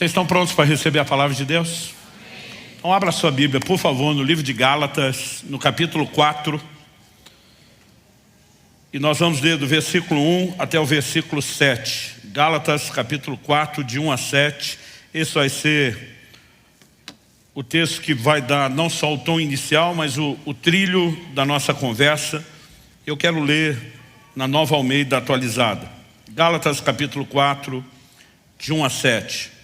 Vocês estão prontos para receber a palavra de Deus? Então abra sua Bíblia, por favor, no livro de Gálatas, no capítulo 4. E nós vamos ler do versículo 1 até o versículo 7. Gálatas, capítulo 4, de 1 a 7. Esse vai ser o texto que vai dar não só o tom inicial, mas o trilho da nossa conversa. Eu quero ler na Nova Almeida atualizada. Gálatas, capítulo 4, de 1 a 7.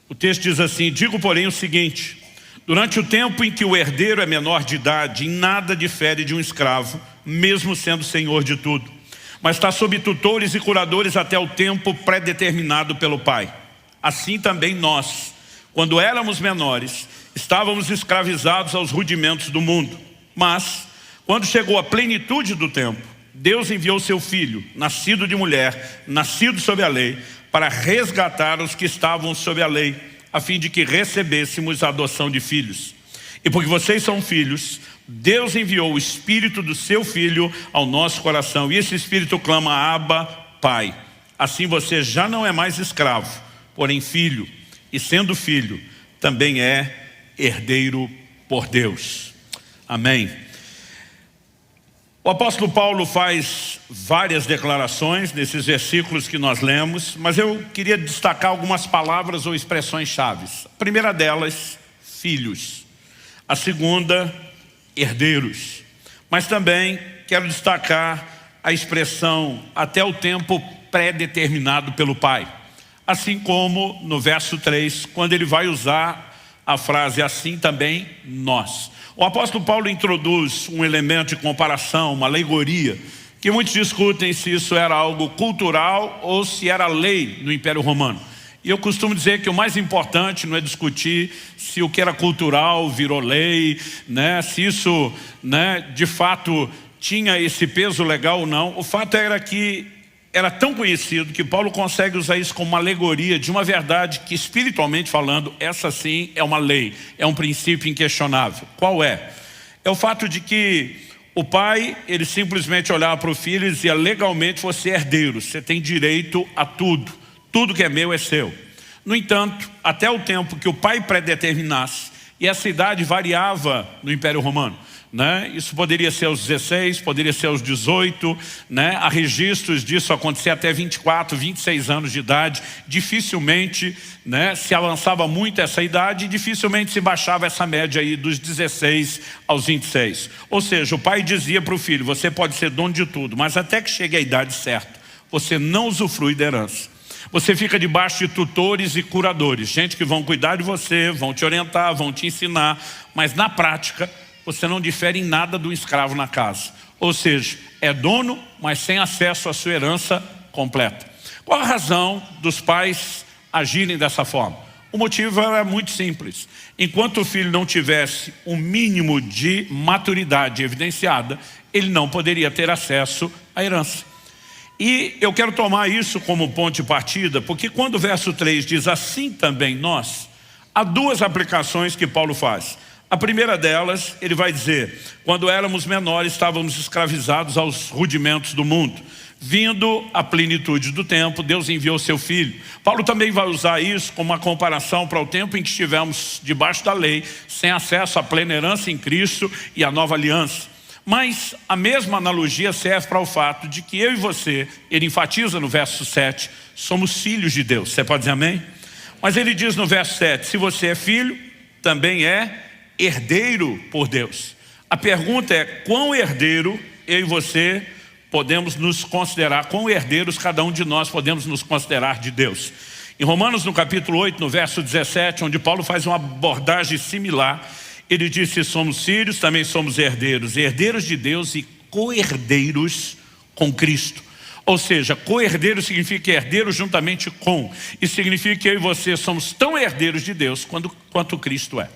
O texto diz assim: digo, porém, o seguinte: durante o tempo em que o herdeiro é menor de idade, em nada difere de um escravo, mesmo sendo senhor de tudo, mas está sob tutores e curadores até o tempo pré-determinado pelo Pai. Assim também nós, quando éramos menores, estávamos escravizados aos rudimentos do mundo. Mas, quando chegou a plenitude do tempo, Deus enviou seu Filho, nascido de mulher, nascido sob a lei, para resgatar os que estavam sob a lei, a fim de que recebêssemos a adoção de filhos. E porque vocês são filhos, Deus enviou o Espírito do seu Filho ao nosso coração. E esse Espírito clama: Abba, Pai. Assim você já não é mais escravo, porém filho. E sendo filho, também é herdeiro por Deus. Amém. O apóstolo Paulo faz várias declarações nesses versículos que nós lemos, mas eu queria destacar algumas palavras ou expressões chaves. A primeira delas, filhos. A segunda, herdeiros. Mas também quero destacar a expressão até o tempo pré-determinado pelo Pai. Assim como no verso 3, quando ele vai usar a frase assim também nós. O apóstolo Paulo introduz um elemento de comparação, uma alegoria, que muitos discutem se isso era algo cultural ou se era lei no Império Romano. E eu costumo dizer que o mais importante não é discutir se o que era cultural virou lei, se isso de fato tinha esse peso legal ou não. O fato era que era tão conhecido que Paulo consegue usar isso como uma alegoria de uma verdade que, espiritualmente falando, essa sim é uma lei, é um princípio inquestionável. Qual é? É o fato de que o pai, ele simplesmente olhava para o filho e dizia: legalmente você é herdeiro, você tem direito a tudo, tudo que é meu é seu. No entanto, até o tempo que o pai predeterminasse, e essa idade variava no Império Romano, isso poderia ser aos 16, poderia ser aos 18, há registros disso acontecer até 24, 26 anos de idade. Dificilmente se avançava muito essa idade e dificilmente se baixava essa média aí dos 16 aos 26. Ou seja, o pai dizia para o filho: você pode ser dono de tudo, mas até que chegue a idade certa, você não usufrui da herança. Você fica debaixo de tutores e curadores, gente que vão cuidar de você, vão te orientar, vão te ensinar, mas na prática você não difere em nada do escravo na casa. Ou seja, é dono, mas sem acesso à sua herança completa. Qual a razão dos pais agirem dessa forma? O motivo era muito simples. Enquanto o filho não tivesse um mínimo de maturidade evidenciada, ele não poderia ter acesso à herança. E eu quero tomar isso como ponto de partida, porque quando o verso 3 diz assim também nós, há duas aplicações que Paulo faz. A primeira delas, ele vai dizer: quando éramos menores, estávamos escravizados aos rudimentos do mundo. Vindo a plenitude do tempo, Deus enviou seu Filho. Paulo também vai usar isso como uma comparação para o tempo em que estivemos debaixo da lei, sem acesso à plena herança em Cristo e à nova aliança. Mas a mesma analogia serve para o fato de que eu e você, ele enfatiza no verso 7, somos filhos de Deus. Você pode dizer amém? Mas ele diz no verso 7, se você é filho, também é herdeiro por Deus. A pergunta é: quão herdeiro eu e você podemos nos considerar, quão herdeiros cada um de nós podemos nos considerar de Deus? Em Romanos, no capítulo 8, no verso 17, onde Paulo faz uma abordagem similar, ele diz: se somos filhos, também somos herdeiros, herdeiros de Deus e co-herdeiros com Cristo. Ou seja, co-herdeiro significa herdeiro juntamente com, e significa que eu e você somos tão herdeiros de Deus quanto Cristo é.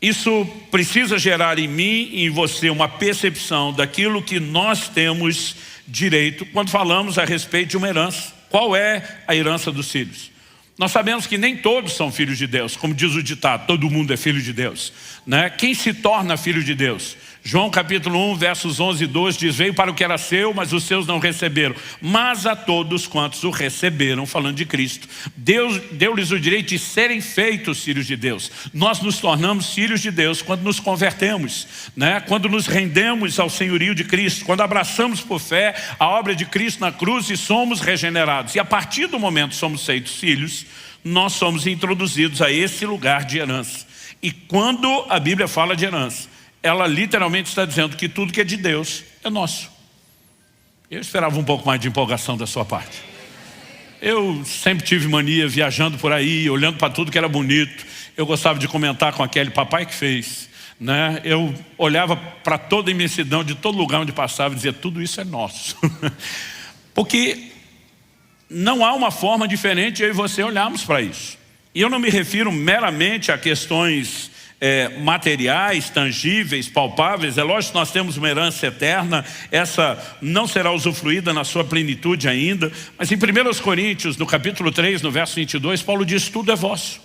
Isso precisa gerar em mim e em você uma percepção daquilo que nós temos direito quando falamos a respeito de uma herança. Qual é a herança dos filhos? Nós sabemos que nem todos são filhos de Deus, como diz o ditado, todo mundo é filho de Deus, Quem se torna filho de Deus? João capítulo 1, versos 11 e 12 diz: veio para o que era seu, mas os seus não receberam. Mas a todos quantos o receberam, falando de Cristo, Deus deu-lhes o direito de serem feitos filhos de Deus. Nós nos tornamos filhos de Deus quando nos convertemos, né? Quando nos rendemos ao senhorio de Cristo, quando abraçamos por fé a obra de Cristo na cruz e somos regenerados. E a partir do momento que somos feitos filhos, nós somos introduzidos a esse lugar de herança. E quando a Bíblia fala de herança, ela literalmente está dizendo que tudo que é de Deus é nosso. Eu esperava um pouco mais de empolgação da sua parte. Eu sempre tive mania, viajando por aí, olhando para tudo que era bonito. Eu gostava de comentar com aquele papai que fez, né? Eu olhava para toda a imensidão de todo lugar onde passava e dizia: tudo isso é nosso. Porque não há uma forma diferente de eu e você olharmos para isso. E eu não me refiro meramente a questões materiais, tangíveis, palpáveis. É lógico que nós temos uma herança eterna, essa não será usufruída na sua plenitude ainda. Mas em 1 Coríntios, no capítulo 3, no verso 22, Paulo diz: tudo é vosso.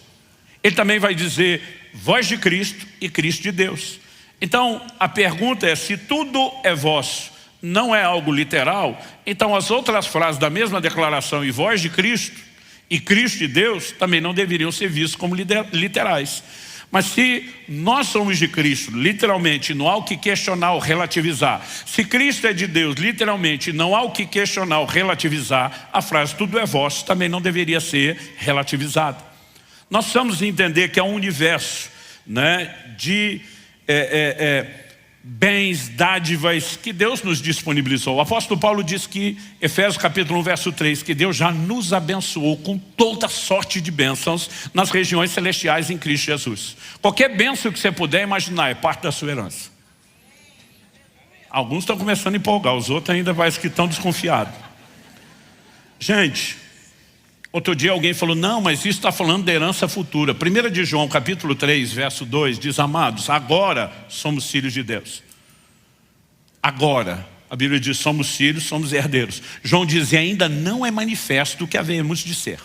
Ele também vai dizer: vós de Cristo e Cristo de Deus. Então a pergunta é: se tudo é vosso, não é algo literal, então as outras frases da mesma declaração, e vós de Cristo e Cristo de Deus, também não deveriam ser vistos como literais. Mas se nós somos de Cristo, literalmente, não há o que questionar ou relativizar. Se Cristo é de Deus, literalmente, não há o que questionar ou relativizar, a frase tudo é vosso também não deveria ser relativizada. Nós precisamos entender que há um universo, né, de bens, dádivas que Deus nos disponibilizou. O apóstolo Paulo diz que, Efésios capítulo 1, verso 3, que Deus já nos abençoou com toda sorte de bênçãos nas regiões celestiais em Cristo Jesus. Qualquer bênção que você puder imaginar é parte da sua herança. Alguns estão começando a empolgar, os outros ainda parece que estão desconfiados. Gente, outro dia alguém falou: não, mas isso está falando da herança futura. 1 de João capítulo 3, verso 2 diz: amados, agora somos filhos de Deus. Agora, a Bíblia diz: somos filhos, somos herdeiros. João diz: e ainda não é manifesto o que havemos de ser.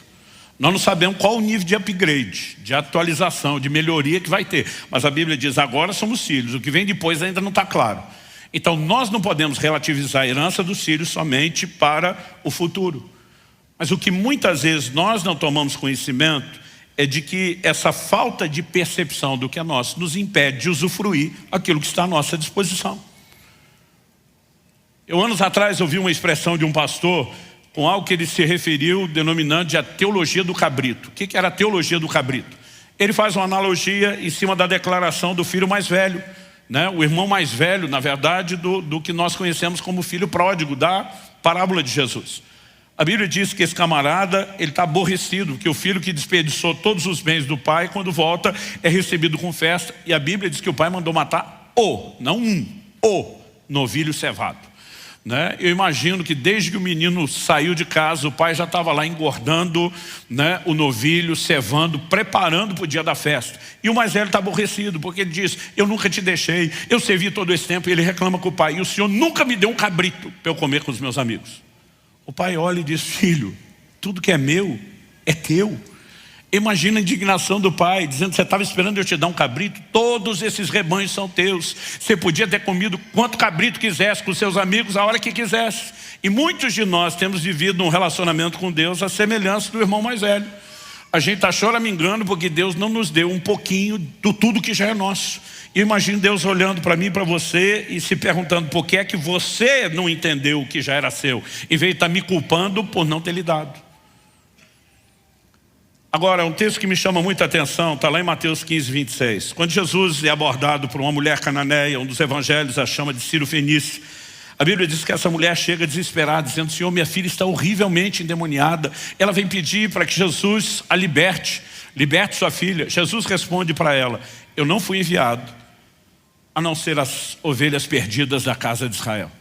Nós não sabemos qual o nível de upgrade, de atualização, de melhoria que vai ter. Mas a Bíblia diz: agora somos filhos. O que vem depois ainda não está claro. Então nós não podemos relativizar a herança dos filhos somente para o futuro. Mas o que muitas vezes nós não tomamos conhecimento é de que essa falta de percepção do que é nosso nos impede de usufruir aquilo que está à nossa disposição. Eu, anos atrás, ouvi uma expressão de um pastor com algo que ele se referiu denominando de a teologia do cabrito. O que era a teologia do cabrito? Ele faz uma analogia em cima da declaração do filho mais velho, né? O irmão mais velho, na verdade, do que nós conhecemos como filho pródigo, da parábola de Jesus. A Bíblia diz que esse camarada, ele está aborrecido, que o filho que desperdiçou todos os bens do pai, quando volta, é recebido com festa. E a Bíblia diz que o pai mandou matar não o novilho cevado, né? Eu imagino que desde que o menino saiu de casa, o pai já estava lá engordando, né, o novilho, cevando, preparando para o dia da festa. E o mais velho está aborrecido, porque ele diz: eu nunca te deixei, eu servi todo esse tempo. E ele reclama com o pai: e o senhor nunca me deu um cabrito para eu comer com os meus amigos. O pai olha e diz: filho, tudo que é meu é teu. Imagina a indignação do pai, dizendo: você estava esperando eu te dar um cabrito? Todos esses rebanhos são teus. Você podia ter comido quanto cabrito quisesse com seus amigos a hora que quisesse. E muitos de nós temos vivido um relacionamento com Deus à semelhança do irmão mais velho. A gente está choramingando porque Deus não nos deu um pouquinho do tudo que já é nosso. E imagino Deus olhando para mim e para você e se perguntando: por que é que você não entendeu o que já era seu, em vez de estar me culpando por não ter lhe dado. Agora, um texto que me chama muita atenção está lá em Mateus 15, 26. Quando Jesus é abordado por uma mulher cananeia, um dos evangelhos a chama de Ciro Fenício, a Bíblia diz que essa mulher chega desesperada, dizendo: Senhor, minha filha está horrivelmente endemoniada. Ela vem pedir para que Jesus a liberte sua filha. Jesus responde para ela: eu não fui enviado a não ser as ovelhas perdidas da casa de Israel.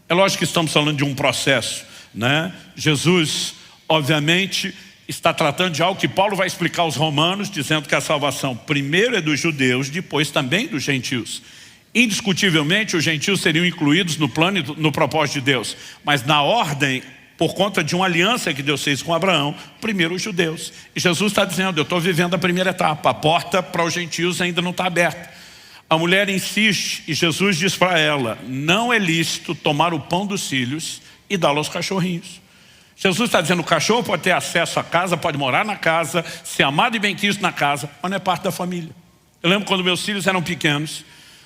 É lógico que estamos falando de um processo, né? Jesus, obviamente, está tratando de algo que Paulo vai explicar aos romanos, dizendo que a salvação primeiro é dos judeus, depois também dos gentios. Indiscutivelmente, os gentios seriam incluídos no plano e no propósito de Deus, mas na ordem, por conta de uma aliança que Deus fez com Abraão, primeiro os judeus. E Jesus está dizendo: eu estou vivendo a primeira etapa, a porta para os gentios ainda não está aberta. A mulher insiste e Jesus diz para ela, não é lícito tomar o pão dos filhos e dá-lo aos cachorrinhos. Jesus está dizendo, o cachorro pode ter acesso à casa, pode morar na casa, ser amado e bem-quisto na casa, mas não é parte da família. Eu lembro quando meus filhos eram pequenos,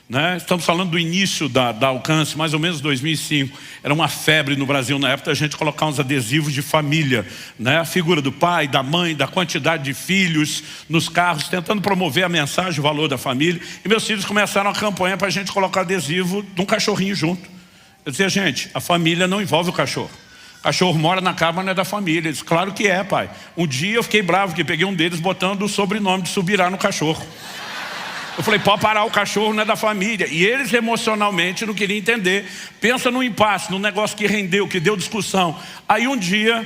né? Estamos falando do início da Alcance, mais ou menos 2005. Era uma febre no Brasil na época a gente colocar uns adesivos de família, né? A figura do pai, da mãe, da quantidade de filhos nos carros, tentando promover a mensagem, o valor da família. E meus filhos começaram a campanha para a gente colocar adesivo de um cachorrinho junto. Eu dizia, gente, a família não envolve o cachorro. O cachorro mora na casa, mas não é da família. Eles, claro que é, pai. Um dia eu fiquei bravo, porque peguei um deles botando o sobrenome de Subirá no cachorro. Eu falei, pode parar, o cachorro não é da família. E eles emocionalmente não queriam entender. Pensa num impasse, num negócio que rendeu, que deu discussão. Aí um dia,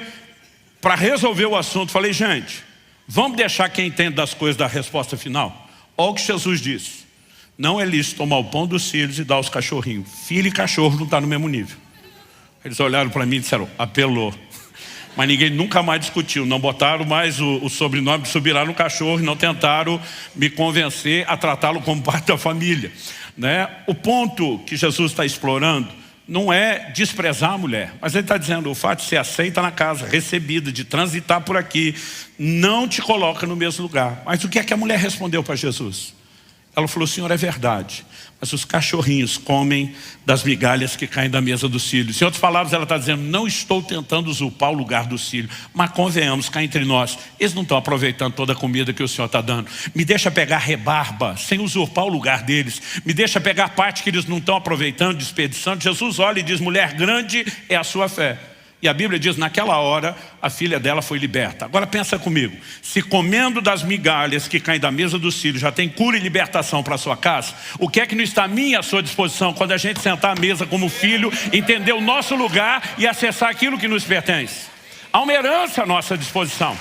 para resolver o assunto, falei, gente, vamos deixar quem entende das coisas da resposta final? Olha o que Jesus disse. Não é lícito tomar o pão dos filhos e dar aos cachorrinhos. Filho e cachorro não estão no mesmo nível. Eles olharam para mim e disseram, apelou. Mas ninguém nunca mais discutiu, não botaram mais o sobrenome de Subirá no cachorro e não tentaram me convencer a tratá-lo como parte da família, né? O ponto que Jesus está explorando não é desprezar a mulher, mas ele está dizendo, o fato de ser aceita na casa, recebida, de transitar por aqui, não te coloca no mesmo lugar. Mas o que é que a mulher respondeu para Jesus? Ela falou, Senhor, é verdade, mas os cachorrinhos comem das migalhas que caem da mesa dos filhos. Em outras palavras, ela está dizendo, não estou tentando usurpar o lugar dos filhos, mas convenhamos, cá entre nós, eles não estão aproveitando toda a comida que o Senhor está dando. Me deixa pegar rebarba, sem usurpar o lugar deles. Me deixa pegar parte que eles não estão aproveitando, desperdiçando. Jesus olha e diz, mulher, grande é a sua fé. E a Bíblia diz, naquela hora, a filha dela foi liberta. Agora pensa comigo, se comendo das migalhas que caem da mesa dos filhos já tem cura e libertação para a sua casa, o que é que não está a mim e à sua disposição quando a gente sentar à mesa como filho, entender o nosso lugar e acessar aquilo que nos pertence? Há uma herança à nossa disposição.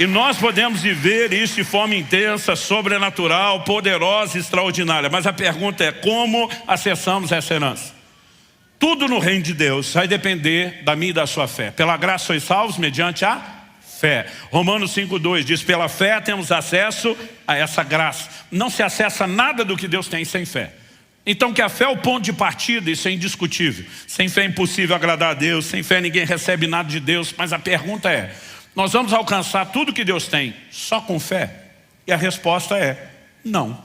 E nós podemos viver isso de forma intensa, sobrenatural, poderosa, extraordinária. Mas a pergunta é, como acessamos essa herança? Tudo no reino de Deus vai depender da minha e da sua fé. Pela graça sois salvos mediante a fé. Romanos 5,2 diz, pela fé temos acesso a essa graça. Não se acessa nada do que Deus tem sem fé. Então que a fé é o ponto de partida, isso é indiscutível. Sem fé é impossível agradar a Deus, sem fé ninguém recebe nada de Deus. Mas a pergunta é, nós vamos alcançar tudo que Deus tem só com fé? E a resposta é, não.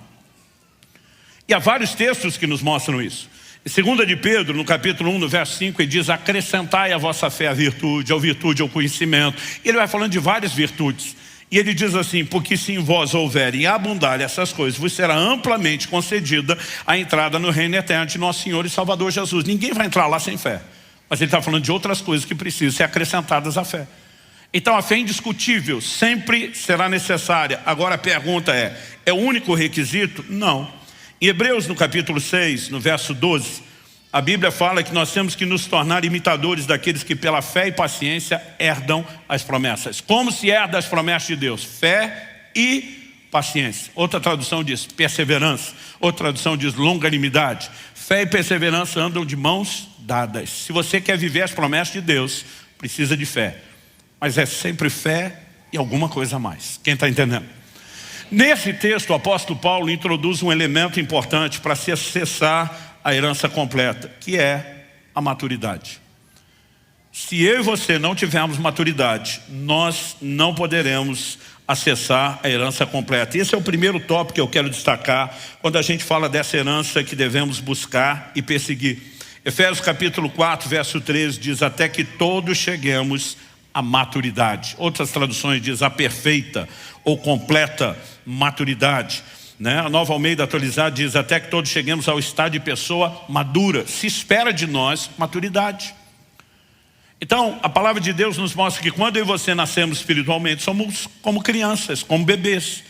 E há vários textos que nos mostram isso. Em 2 de Pedro, no capítulo 1, no verso 5, ele diz, acrescentai a vossa fé a virtude ao conhecimento. E ele vai falando de várias virtudes. E ele diz assim, porque se em vós houverem abundar essas coisas, vos será amplamente concedida a entrada no reino eterno de nosso Senhor e Salvador Jesus. Ninguém vai entrar lá sem fé. Mas ele está falando de outras coisas que precisam ser acrescentadas à fé. Então a fé é indiscutível, sempre será necessária. Agora a pergunta é o único requisito? Não. Em Hebreus, no capítulo 6, no verso 12, a Bíblia fala que nós temos que nos tornar imitadores daqueles que pela fé e paciência herdam as promessas. Como se herda as promessas de Deus? Fé e paciência. Outra tradução diz perseverança. Outra tradução diz longanimidade. Fé e perseverança andam de mãos dadas. Se você quer viver as promessas de Deus, precisa de fé. Mas é sempre fé e alguma coisa a mais. Quem está entendendo? Nesse texto, o apóstolo Paulo introduz um elemento importante para se acessar a herança completa, que é a maturidade. Se eu e você não tivermos maturidade, nós não poderemos acessar a herança completa. Esse é o primeiro tópico que eu quero destacar quando a gente fala dessa herança que devemos buscar e perseguir. Efésios capítulo 4, verso 13 diz, até que todos cheguemos à maturidade. Outras traduções diz a perfeita ou completa maturidade, né? A Nova Almeida atualizada diz até que todos cheguemos ao estado de pessoa madura. Se espera de nós maturidade. Então a palavra de Deus nos mostra que quando eu e você nascemos espiritualmente, somos como crianças, como bebês.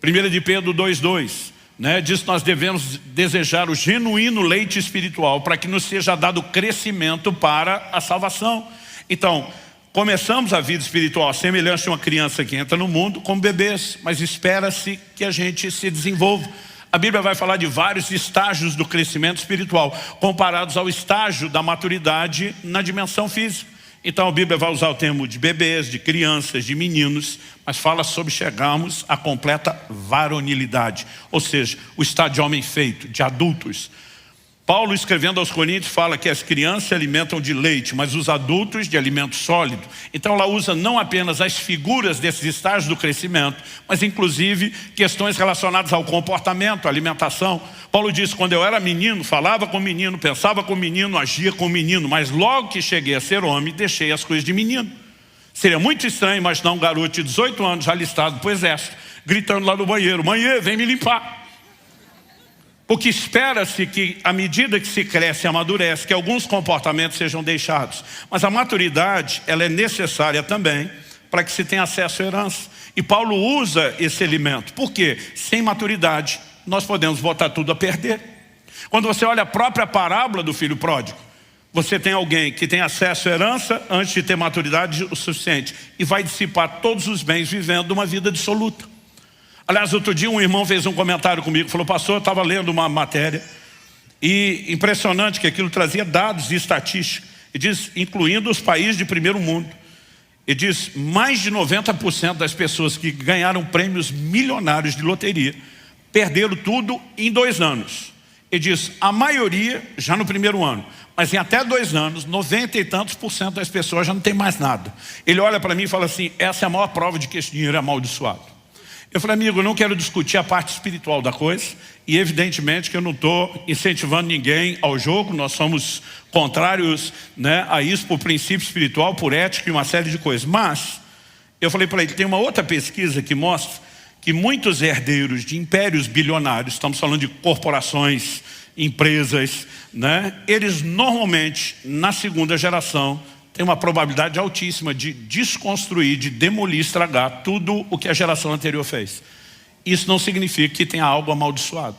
1 de Pedro 2,2, né? Diz que nós devemos desejar o genuíno leite espiritual para que nos seja dado crescimento para a salvação. Então começamos a vida espiritual semelhante a uma criança que entra no mundo como bebês, mas espera-se que a gente se desenvolva. A Bíblia vai falar de vários estágios do crescimento espiritual, comparados ao estágio da maturidade na dimensão física. Então a Bíblia vai usar o termo de bebês, de crianças, de meninos, mas fala sobre chegarmos à completa varonilidade, ou seja, o estado de homem feito, de adultos. Paulo, escrevendo aos Coríntios, fala que as crianças se alimentam de leite, mas os adultos de alimento sólido. Então ela usa não apenas as figuras desses estágios do crescimento, mas inclusive questões relacionadas ao comportamento, à alimentação. Paulo diz, quando eu era menino, falava com menino, pensava com menino, agia com menino, mas logo que cheguei a ser homem, deixei as coisas de menino. Seria muito estranho imaginar um garoto de 18 anos alistado para o exército, gritando lá no banheiro, mãe, vem me limpar. Porque espera-se que, à medida que se cresce e amadurece, que alguns comportamentos sejam deixados. Mas a maturidade, ela é necessária também para que se tenha acesso à herança. E Paulo usa esse elemento. Por quê? Sem maturidade, nós podemos botar tudo a perder. Quando você olha a própria parábola do filho pródigo, você tem alguém que tem acesso à herança antes de ter maturidade o suficiente e vai dissipar todos os bens vivendo uma vida dissoluta. Aliás, outro dia um irmão fez um comentário comigo, falou, pastor, eu estava lendo uma matéria e impressionante que aquilo trazia dados e estatísticas, e diz, incluindo os países de primeiro mundo, e diz, mais de 90% das pessoas que ganharam prêmios milionários de loteria perderam tudo em 2 anos. E diz, a maioria já no primeiro ano, mas em até 2 anos, 90 e tantos % das pessoas já não tem mais nada. Ele olha para mim e fala assim, essa é a maior prova de que esse dinheiro é amaldiçoado. Eu falei, amigo, eu não quero discutir a parte espiritual da coisa e evidentemente que eu não estou incentivando ninguém ao jogo, nós somos contrários, né, a isso por princípio espiritual, por ética e uma série de coisas. Mas eu falei para ele, tem uma outra pesquisa que mostra que muitos herdeiros de impérios bilionários, estamos falando de corporações, empresas, né, eles normalmente na segunda geração tem uma probabilidade altíssima de desconstruir, de demolir, estragar tudo o que a geração anterior fez. Isso não significa que tenha algo amaldiçoado.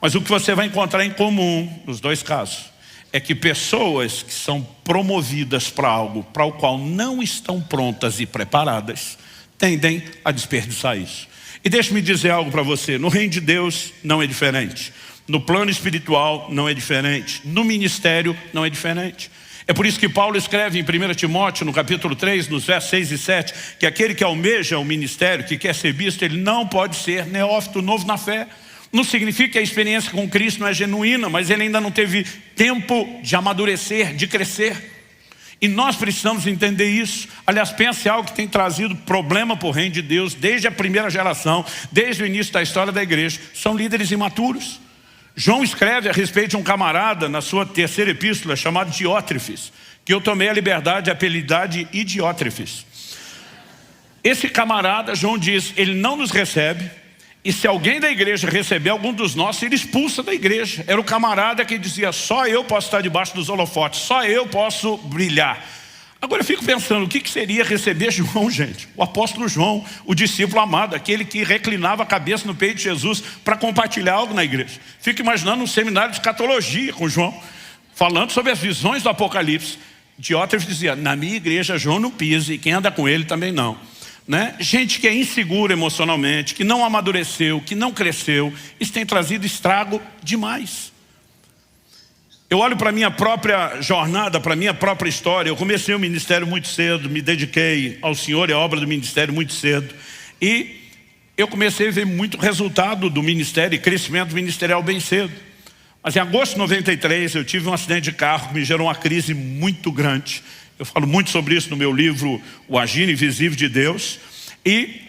Mas o que você vai encontrar em comum, nos 2 casos, é que pessoas que são promovidas para algo para o qual não estão prontas e preparadas, tendem a desperdiçar isso. E deixe-me dizer algo para você, no reino de Deus não é diferente. No plano espiritual não é diferente. No ministério não é diferente. É por isso que Paulo escreve em 1 Timóteo, no capítulo 3, nos versos 6 e 7, que aquele que almeja o ministério, que quer ser visto, ele não pode ser neófito, novo na fé. Não significa que a experiência com Cristo não é genuína, mas ele ainda não teve tempo de amadurecer, de crescer. E nós precisamos entender isso. Aliás, pense algo que tem trazido problema para o reino de Deus, desde a primeira geração, desde o início da história da igreja, são líderes imaturos. João escreve a respeito de um camarada na sua 3ª epístola chamado Diótrefes, que eu tomei a liberdade de apelidar de Idiótrefes. Esse camarada, João diz, ele não nos recebe, e se alguém da igreja receber algum dos nossos, ele expulsa da igreja. Era o camarada que dizia, só eu posso estar debaixo dos holofotes, só eu posso brilhar. Agora eu fico pensando, o que seria receber João, gente? O apóstolo João, o discípulo amado, aquele que reclinava a cabeça no peito de Jesus para compartilhar algo na igreja. Fico imaginando um seminário de escatologia com João, falando sobre as visões do Apocalipse. Diótrefes dizia, na minha igreja João não pisa e quem anda com ele também não. Né? Gente que é insegura emocionalmente, que não amadureceu, que não cresceu, isso tem trazido estrago demais. Eu olho para a minha própria jornada, para a minha própria história. Eu comecei o ministério muito cedo, me dediquei ao Senhor e à obra do ministério muito cedo. E eu comecei a ver muito resultado do ministério e crescimento ministerial bem cedo. Mas em agosto de 93 eu tive um acidente de carro que me gerou uma crise muito grande. Eu falo muito sobre isso no meu livro O Agir Invisível de Deus. E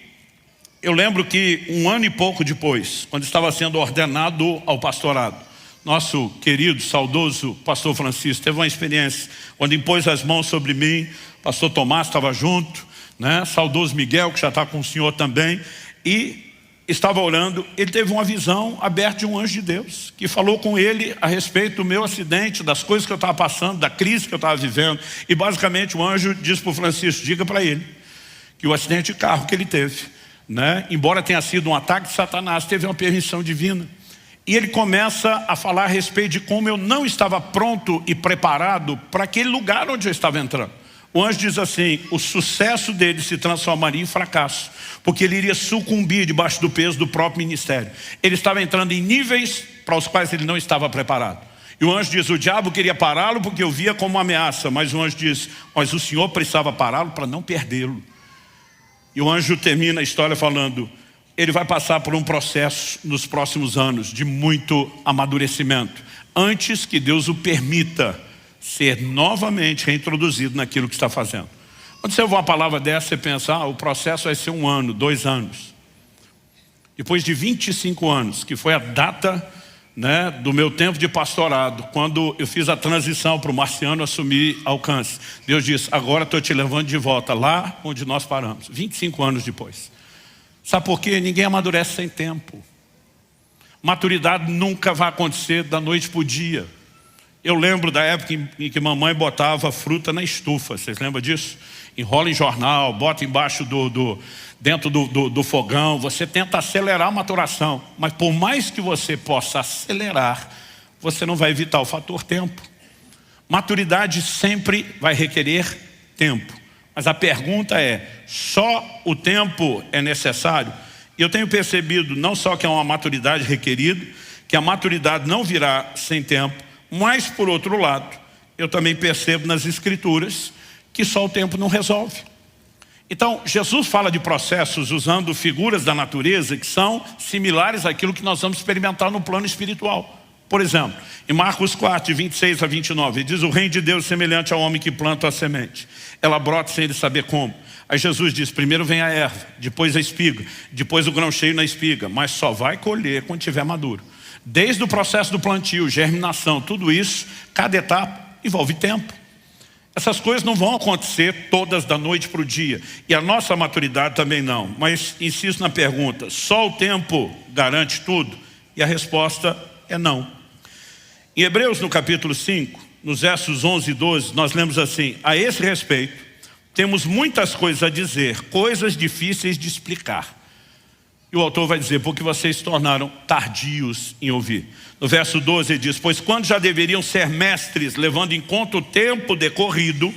eu lembro que 1 ano e pouco depois, quando estava sendo ordenado ao pastorado, nosso querido, saudoso pastor Francisco teve uma experiência quando impôs as mãos sobre mim. Pastor Tomás estava junto, né? Saudoso Miguel, que já está com o senhor também, e estava orando. Ele teve uma visão aberta de um anjo de Deus que falou com ele a respeito do meu acidente, das coisas que eu estava passando, da crise que eu estava vivendo. E basicamente o anjo disse para o Francisco, diga para ele que o acidente de carro que ele teve, né, embora tenha sido um ataque de Satanás, teve uma permissão divina. E ele começa a falar a respeito de como eu não estava pronto e preparado para aquele lugar onde eu estava entrando. O anjo diz assim, o sucesso dele se transformaria em fracasso, porque ele iria sucumbir debaixo do peso do próprio ministério. Ele estava entrando em níveis para os quais ele não estava preparado. E o anjo diz, o diabo queria pará-lo porque eu via como uma ameaça. Mas o anjo diz, mas o Senhor precisava pará-lo para não perdê-lo. E o anjo termina a história falando, ele vai passar por um processo nos próximos anos de muito amadurecimento, antes que Deus o permita ser novamente reintroduzido naquilo que está fazendo. Quando você ouve uma palavra dessa, você pensa, o processo vai ser 1 ano, 2 anos. Depois de 25 anos, que foi a data, né, do meu tempo de pastorado, quando eu fiz a transição para o Marciano assumir Alcance, Deus disse, agora estou te levando de volta lá onde nós paramos, 25 anos depois. Sabe por quê? Ninguém amadurece sem tempo. Maturidade nunca vai acontecer da noite para o dia. Eu lembro da época em que mamãe botava fruta na estufa, vocês lembram disso? Enrola em jornal, bota embaixo dentro do fogão, você tenta acelerar a maturação, mas por mais que você possa acelerar, você não vai evitar o fator tempo. Maturidade sempre vai requerer tempo, mas a pergunta é, só o tempo é necessário? E eu tenho percebido não só que é uma maturidade requerida, que a maturidade não virá sem tempo, mas por outro lado, eu também percebo nas escrituras que só o tempo não resolve. Então, Jesus fala de processos usando figuras da natureza que são similares àquilo que nós vamos experimentar no plano espiritual. Por exemplo, em Marcos 4, de 26 a 29, ele diz, o reino de Deus é semelhante ao homem que planta a semente. Ela brota sem ele saber como. Aí Jesus diz, primeiro vem a erva, depois a espiga, depois o grão cheio na espiga, mas só vai colher quando estiver maduro. Desde o processo do plantio, germinação, tudo isso, cada etapa envolve tempo. Essas coisas não vão acontecer todas da noite para o dia. E a nossa maturidade também não. Mas insisto na pergunta, só o tempo garante tudo? E a resposta é não. Em Hebreus, no capítulo 5, nos versos 11 e 12, nós lemos assim, a esse respeito, temos muitas coisas a dizer, coisas difíceis de explicar. E o autor vai dizer, porque vocês se tornaram tardios em ouvir. No verso 12 ele diz, pois quando já deveriam ser mestres, levando em conta o tempo decorrido,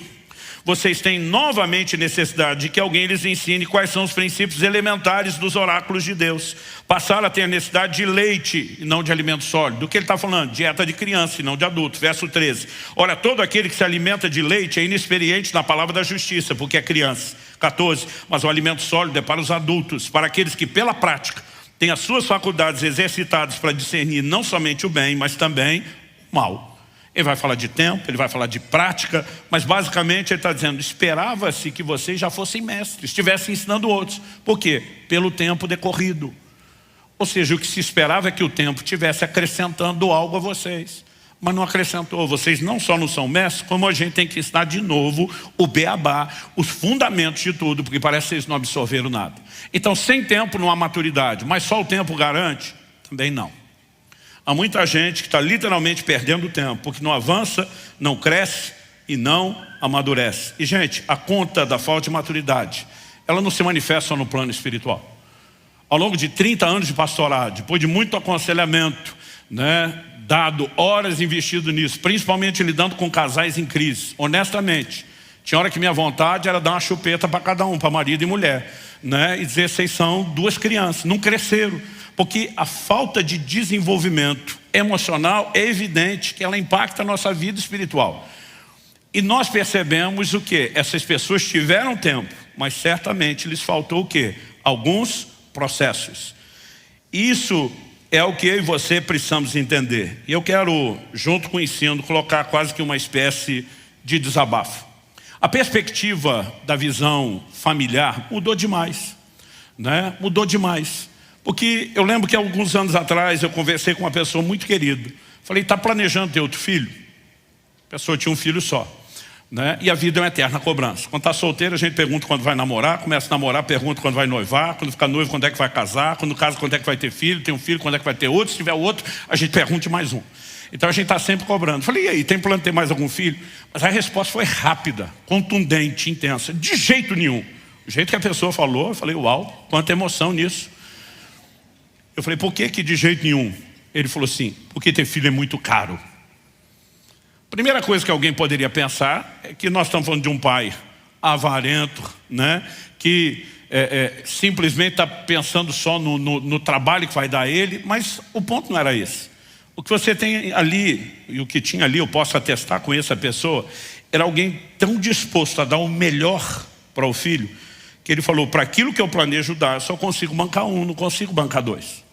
vocês têm novamente necessidade de que alguém lhes ensine quais são os princípios elementares dos oráculos de Deus. Passaram a ter necessidade de leite e não de alimento sólido. Do que ele está falando? Dieta de criança e não de adulto. Verso 13. Ora, todo aquele que se alimenta de leite é inexperiente na palavra da justiça, porque é criança. 14. Mas o alimento sólido é para os adultos, para aqueles que pela prática têm as suas faculdades exercitadas para discernir não somente o bem, mas também o mal. Ele vai falar de tempo, ele vai falar de prática, mas basicamente ele está dizendo, esperava-se que vocês já fossem mestres, estivessem ensinando outros. Por quê? Pelo tempo decorrido. Ou seja, o que se esperava é que o tempo estivesse acrescentando algo a vocês. Mas não acrescentou. Vocês não só não são mestres, como a gente tem que ensinar de novo o beabá, os fundamentos de tudo, porque parece que vocês não absorveram nada. Então, sem tempo não há maturidade, mas só o tempo garante? Também não. Há muita gente que está literalmente perdendo tempo, porque não avança, não cresce e não amadurece. E, gente, a conta da falta de maturidade, ela não se manifesta só no plano espiritual. Ao longo de 30 anos de pastorado, depois de muito aconselhamento, né, dado horas investido nisso, principalmente lidando com casais em crise, honestamente, tinha hora que minha vontade era dar uma chupeta para cada um, para marido e mulher, né, e dizer, vocês são 2 crianças, não cresceram. Porque a falta de desenvolvimento emocional é evidente que ela impacta a nossa vida espiritual. E nós percebemos o quê? Essas pessoas tiveram tempo, mas certamente lhes faltou o quê? Alguns processos. Isso é o que eu e você precisamos entender. E eu quero, junto com o ensino, colocar quase que uma espécie de desabafo. A perspectiva da visão familiar mudou demais, né? Mudou demais. Porque eu lembro que alguns anos atrás eu conversei com uma pessoa muito querida. Falei, está planejando ter outro filho? A pessoa tinha um filho só, né? E a vida é uma eterna cobrança. Quando está solteiro, a gente pergunta quando vai namorar, começa a namorar, pergunta quando vai noivar, quando fica noivo, quando é que vai casar, quando casa, quando é que vai ter filho, tem um filho, quando é que vai ter outro, se tiver outro, a gente pergunta mais um. Então a gente está sempre cobrando. Falei, e aí, tem plano de ter mais algum filho? Mas a resposta foi rápida, contundente, intensa. De jeito nenhum. Do jeito que a pessoa falou, eu falei, uau, quanta emoção nisso. Eu falei, por que de jeito nenhum? Ele falou assim, porque ter filho é muito caro. Primeira coisa que alguém poderia pensar é que nós estamos falando de um pai avarento, né? Que simplesmente está pensando só no trabalho que vai dar a ele, mas o ponto não era esse. O que você tem ali, e o que tinha ali, eu posso atestar, conheço a pessoa, era alguém tão disposto a dar o melhor para o filho, que ele falou, para aquilo que eu planejo dar, eu só consigo bancar um, não consigo bancar dois.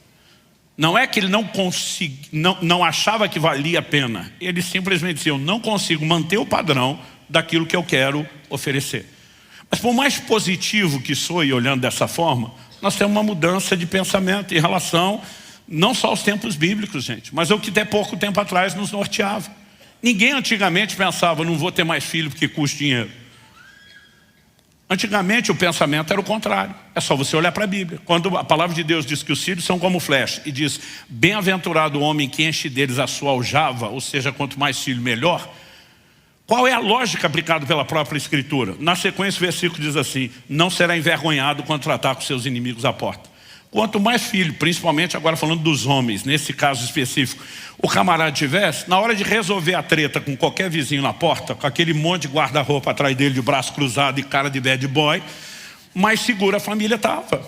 Não é que ele não achava que valia a pena. Ele simplesmente dizia, eu não consigo manter o padrão daquilo que eu quero oferecer. Mas por mais positivo que soe olhando dessa forma, nós temos uma mudança de pensamento em relação não só aos tempos bíblicos, gente, mas ao que até pouco tempo atrás nos norteava. Ninguém antigamente pensava, não vou ter mais filho porque custa dinheiro. Antigamente o pensamento era o contrário. É só você olhar para a Bíblia. Quando a palavra de Deus diz que os filhos são como flecha e diz, bem-aventurado o homem que enche deles a sua aljava, ou seja, quanto mais filho melhor. Qual é a lógica aplicada pela própria Escritura? Na sequência o versículo diz assim, não será envergonhado quando tratar com seus inimigos à porta. Quanto mais filho, principalmente agora falando dos homens, nesse caso específico, o camarada tivesse, na hora de resolver a treta com qualquer vizinho na porta, com aquele monte de guarda-roupa atrás dele, de braço cruzado e cara de bad boy, mais segura a família estava.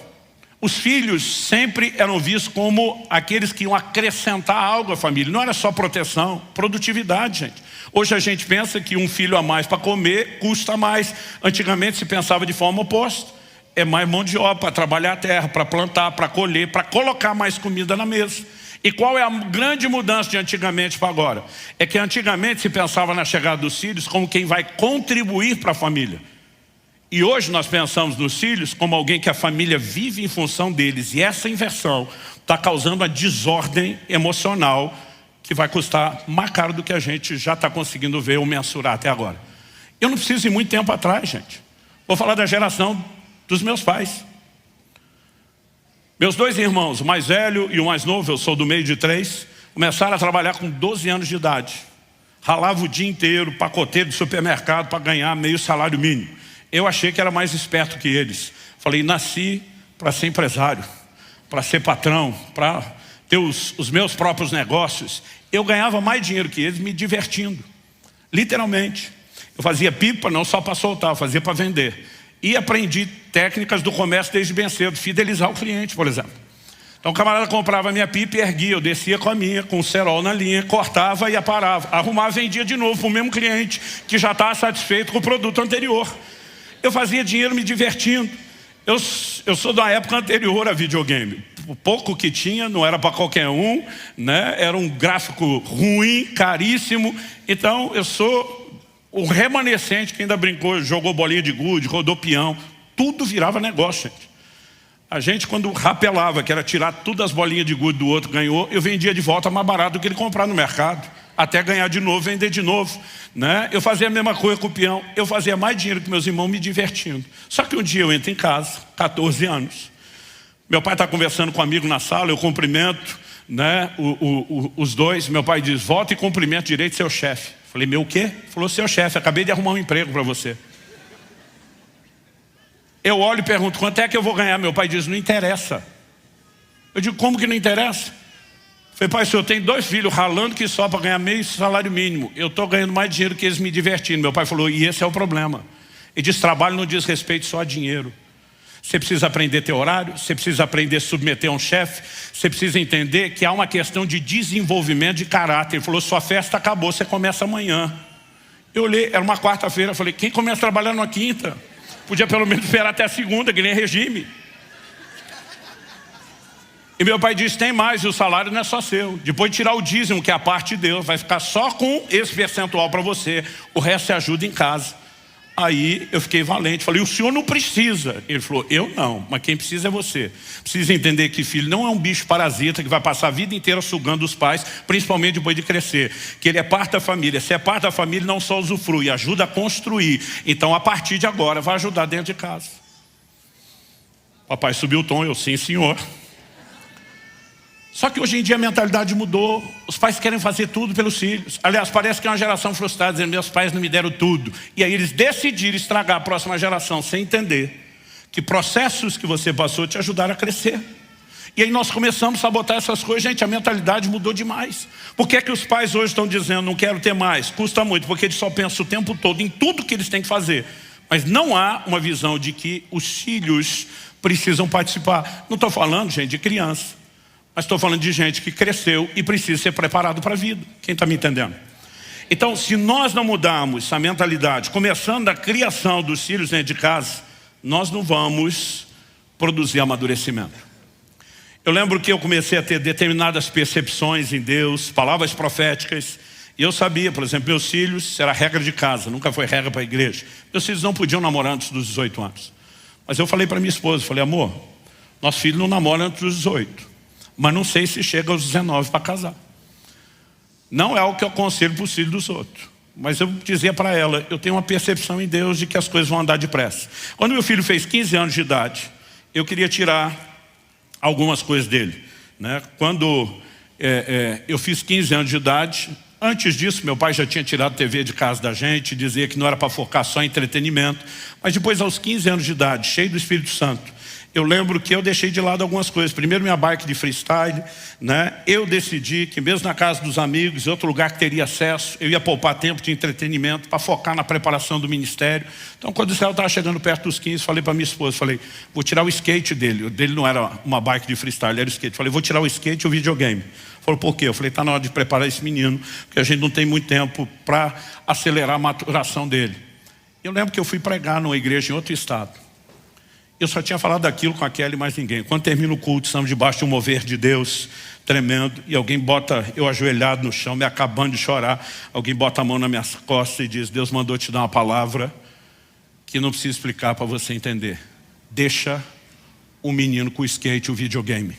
Os filhos sempre eram vistos como aqueles que iam acrescentar algo à família. Não era só proteção, produtividade, gente. Hoje a gente pensa que um filho a mais para comer custa mais. Antigamente se pensava de forma oposta. É mais mão de obra para trabalhar a terra, para plantar, para colher, para colocar mais comida na mesa. E qual é a grande mudança de antigamente para agora? É que antigamente se pensava na chegada dos filhos como quem vai contribuir para a família. E hoje nós pensamos nos filhos como alguém que a família vive em função deles. E essa inversão está causando a desordem emocional que vai custar mais caro do que a gente já está conseguindo ver ou mensurar até agora. Eu não preciso ir muito tempo atrás, gente. Vou falar da geração dos meus pais. Meus dois irmãos, o mais velho e o mais novo, eu sou do meio de 3, começaram a trabalhar com 12 anos de idade. Ralava o dia inteiro, pacoteiro de supermercado para ganhar meio salário mínimo. Eu achei que era mais esperto que eles. Falei, nasci para ser empresário, para ser patrão, para ter os meus próprios negócios. Eu ganhava mais dinheiro que eles me divertindo. Literalmente. Eu fazia pipa não só para soltar, eu fazia para vender. E aprendi técnicas do comércio desde bem cedo, fidelizar o cliente, por exemplo. Então o camarada comprava a minha pipa e erguia, eu descia com a minha, com o cerol na linha, cortava e aparava. Arrumava e vendia de novo para o mesmo cliente que já estava satisfeito com o produto anterior. Eu fazia dinheiro me divertindo. Eu sou da época anterior a videogame. O pouco que tinha não era para qualquer um, né? Era um gráfico ruim, caríssimo. Então eu sou o remanescente que ainda brincou, jogou bolinha de gude, rodou peão. Tudo virava negócio, gente. A gente quando rapelava, que era tirar todas as bolinhas de gude do outro, ganhou, eu vendia de volta mais barato do que ele comprar no mercado. Até ganhar de novo, vender de novo, né? Eu fazia a mesma coisa com o peão. Eu fazia mais dinheiro que meus irmãos me divertindo. Só que um dia eu entro em casa, 14 anos. Meu pai está conversando com um amigo na sala, eu cumprimento, né, os dois. Meu pai diz, volta e cumprimento direito seu chefe. Falei, meu o quê? Falou, seu chefe, acabei de arrumar um emprego para você. Eu olho e pergunto, quanto é que eu vou ganhar? Meu pai diz, não interessa. Eu digo, como que não interessa? Falei, pai, se eu tenho 2 filhos ralando que só para ganhar meio salário mínimo, eu estou ganhando mais dinheiro que eles me divertindo. Meu pai falou, e esse é o problema. Ele diz, trabalho não diz respeito só a dinheiro. Você precisa aprender a ter horário, você precisa aprender a submeter a um chefe, você precisa entender que há uma questão de desenvolvimento de caráter. Ele falou, sua festa acabou, você começa amanhã. Eu olhei, era uma quarta-feira, falei, quem começa a trabalhar na quinta? Podia pelo menos esperar até a segunda, que nem regime. E meu pai disse, tem mais, e o salário não é só seu. Depois de tirar o dízimo, que é a parte de Deus, vai ficar só com esse percentual para você. O resto você ajuda em casa. Aí eu fiquei valente, falei, o senhor não precisa. Ele falou, eu não, mas quem precisa é você. Precisa entender que filho não é um bicho parasita que vai passar a vida inteira sugando os pais, principalmente depois de crescer. Que ele é parte da família. Se é parte da família, não só usufrui, ajuda a construir. Então a partir de agora vai ajudar dentro de casa. Papai subiu o tom, eu, sim senhor. Só que hoje em dia a mentalidade mudou. Os pais querem fazer tudo pelos filhos. Aliás, parece que é uma geração frustrada, dizendo, meus pais não me deram tudo. E aí eles decidiram estragar a próxima geração, sem entender que processos que você passou te ajudaram a crescer. E aí nós começamos a sabotar essas coisas. Gente, a mentalidade mudou demais. Por que é que os pais hoje estão dizendo, não quero ter mais? Custa muito, porque eles só pensam o tempo todo em tudo que eles têm que fazer. Mas não há uma visão de que os filhos precisam participar. Não estou falando, gente, de criança. Mas estou falando de gente que cresceu e precisa ser preparado para a vida. Quem está me entendendo? Então, se nós não mudarmos essa mentalidade, começando da criação dos filhos dentro de casa, nós não vamos produzir amadurecimento. Eu lembro que eu comecei a ter determinadas percepções em Deus, palavras proféticas, e eu sabia, por exemplo, meus filhos, era regra de casa, nunca foi regra para a igreja. Meus filhos não podiam namorar antes dos 18 anos. Mas eu falei para minha esposa, falei, amor, nosso filho não namora antes dos 18, mas não sei se chega aos 19 para casar. Não é o que eu aconselho para os filhos dos outros. Mas eu dizia para ela, eu tenho uma percepção em Deus de que as coisas vão andar depressa. Quando meu filho fez 15 anos de idade, eu queria tirar algumas coisas dele, né? Quando eu fiz 15 anos de idade, antes disso meu pai já tinha tirado a TV de casa da gente, dizia que não era para focar só em entretenimento, mas depois aos 15 anos de idade, cheio do Espírito Santo, eu lembro que eu deixei de lado algumas coisas. Primeiro minha bike de freestyle, né? Eu decidi que mesmo na casa dos amigos, em outro lugar que teria acesso, eu ia poupar tempo de entretenimento para focar na preparação do ministério. Então quando o Israel estava chegando perto dos 15, falei para minha esposa, falei, vou tirar o skate dele. O dele não era uma bike de freestyle, era o skate. Falei, vou tirar o skate e o videogame. Falou, por quê? Eu falei, está na hora de preparar esse menino, porque a gente não tem muito tempo para acelerar a maturação dele. Eu lembro que eu fui pregar numa igreja em outro estado. Eu só tinha falado daquilo com a Kelly e mais ninguém. Quando termina o culto, estamos debaixo de um mover de Deus tremendo, e alguém bota eu ajoelhado no chão, me acabando de chorar, alguém bota a mão nas minhas costas e diz, Deus mandou te dar uma palavra que não precisa explicar para você entender. Deixa o menino com o skate e o videogame.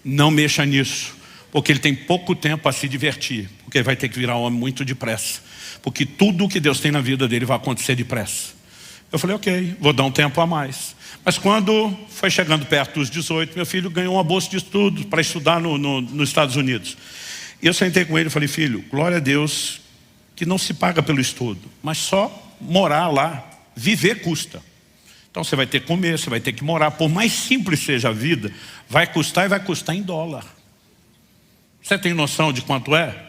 Não mexa nisso, porque ele tem pouco tempo para se divertir, porque ele vai ter que virar um homem muito depressa, porque tudo o que Deus tem na vida dele vai acontecer depressa. Eu falei, ok, vou dar um tempo a mais. Mas quando foi chegando perto dos 18, meu filho ganhou uma bolsa de estudo para estudar nos Estados Unidos. E eu sentei com ele e falei, filho, glória a Deus que não se paga pelo estudo, mas só morar lá, viver custa. Então você vai ter que comer, você vai ter que morar. Por mais simples seja a vida, vai custar e vai custar em dólar. Você tem noção de quanto é?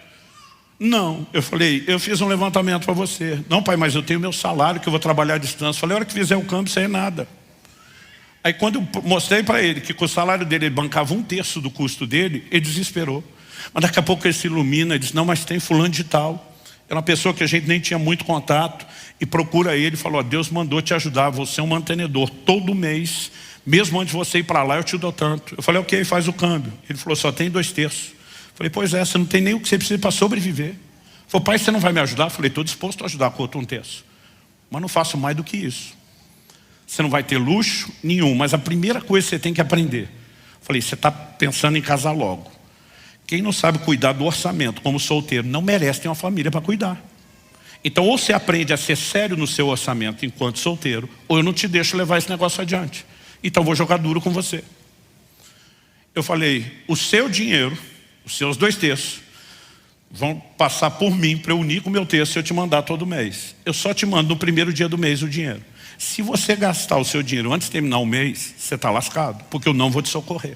Não, eu falei, eu fiz um levantamento para você. Não, pai, mas eu tenho meu salário que eu vou trabalhar à distância. Falei, a hora que fizer o câmbio, isso aí é nada. Aí quando eu mostrei para ele que com o salário dele ele bancava 1/3 do custo dele, ele desesperou. Mas daqui a pouco ele se ilumina e diz, não, mas tem fulano de tal. Era uma pessoa que a gente nem tinha muito contato, e procura ele e falou, Deus mandou te ajudar, você é um mantenedor. Todo mês, mesmo antes de você ir para lá, eu te dou tanto. Eu falei, ok, faz o câmbio. Ele falou, só tem 2/3. Falei, pois é, você não tem nem o que você precisa para sobreviver. Ele falou, pai, você não vai me ajudar? Falei, estou disposto a ajudar com outro 1/3. Mas não faço mais do que isso. Você não vai ter luxo nenhum, mas a primeira coisa que você tem que aprender. Falei, você está pensando em casar logo. Quem não sabe cuidar do orçamento como solteiro não merece ter uma família para cuidar. Então ou você aprende a ser sério no seu orçamento enquanto solteiro, ou eu não te deixo levar esse negócio adiante. Então vou jogar duro com você. Eu falei, o seu dinheiro, os seus 2/3 vão passar por mim para eu unir com o meu terço e eu te mandar todo mês. Eu só te mando no primeiro dia do mês o dinheiro. Se você gastar o seu dinheiro antes de terminar o mês, você está lascado, porque eu não vou te socorrer.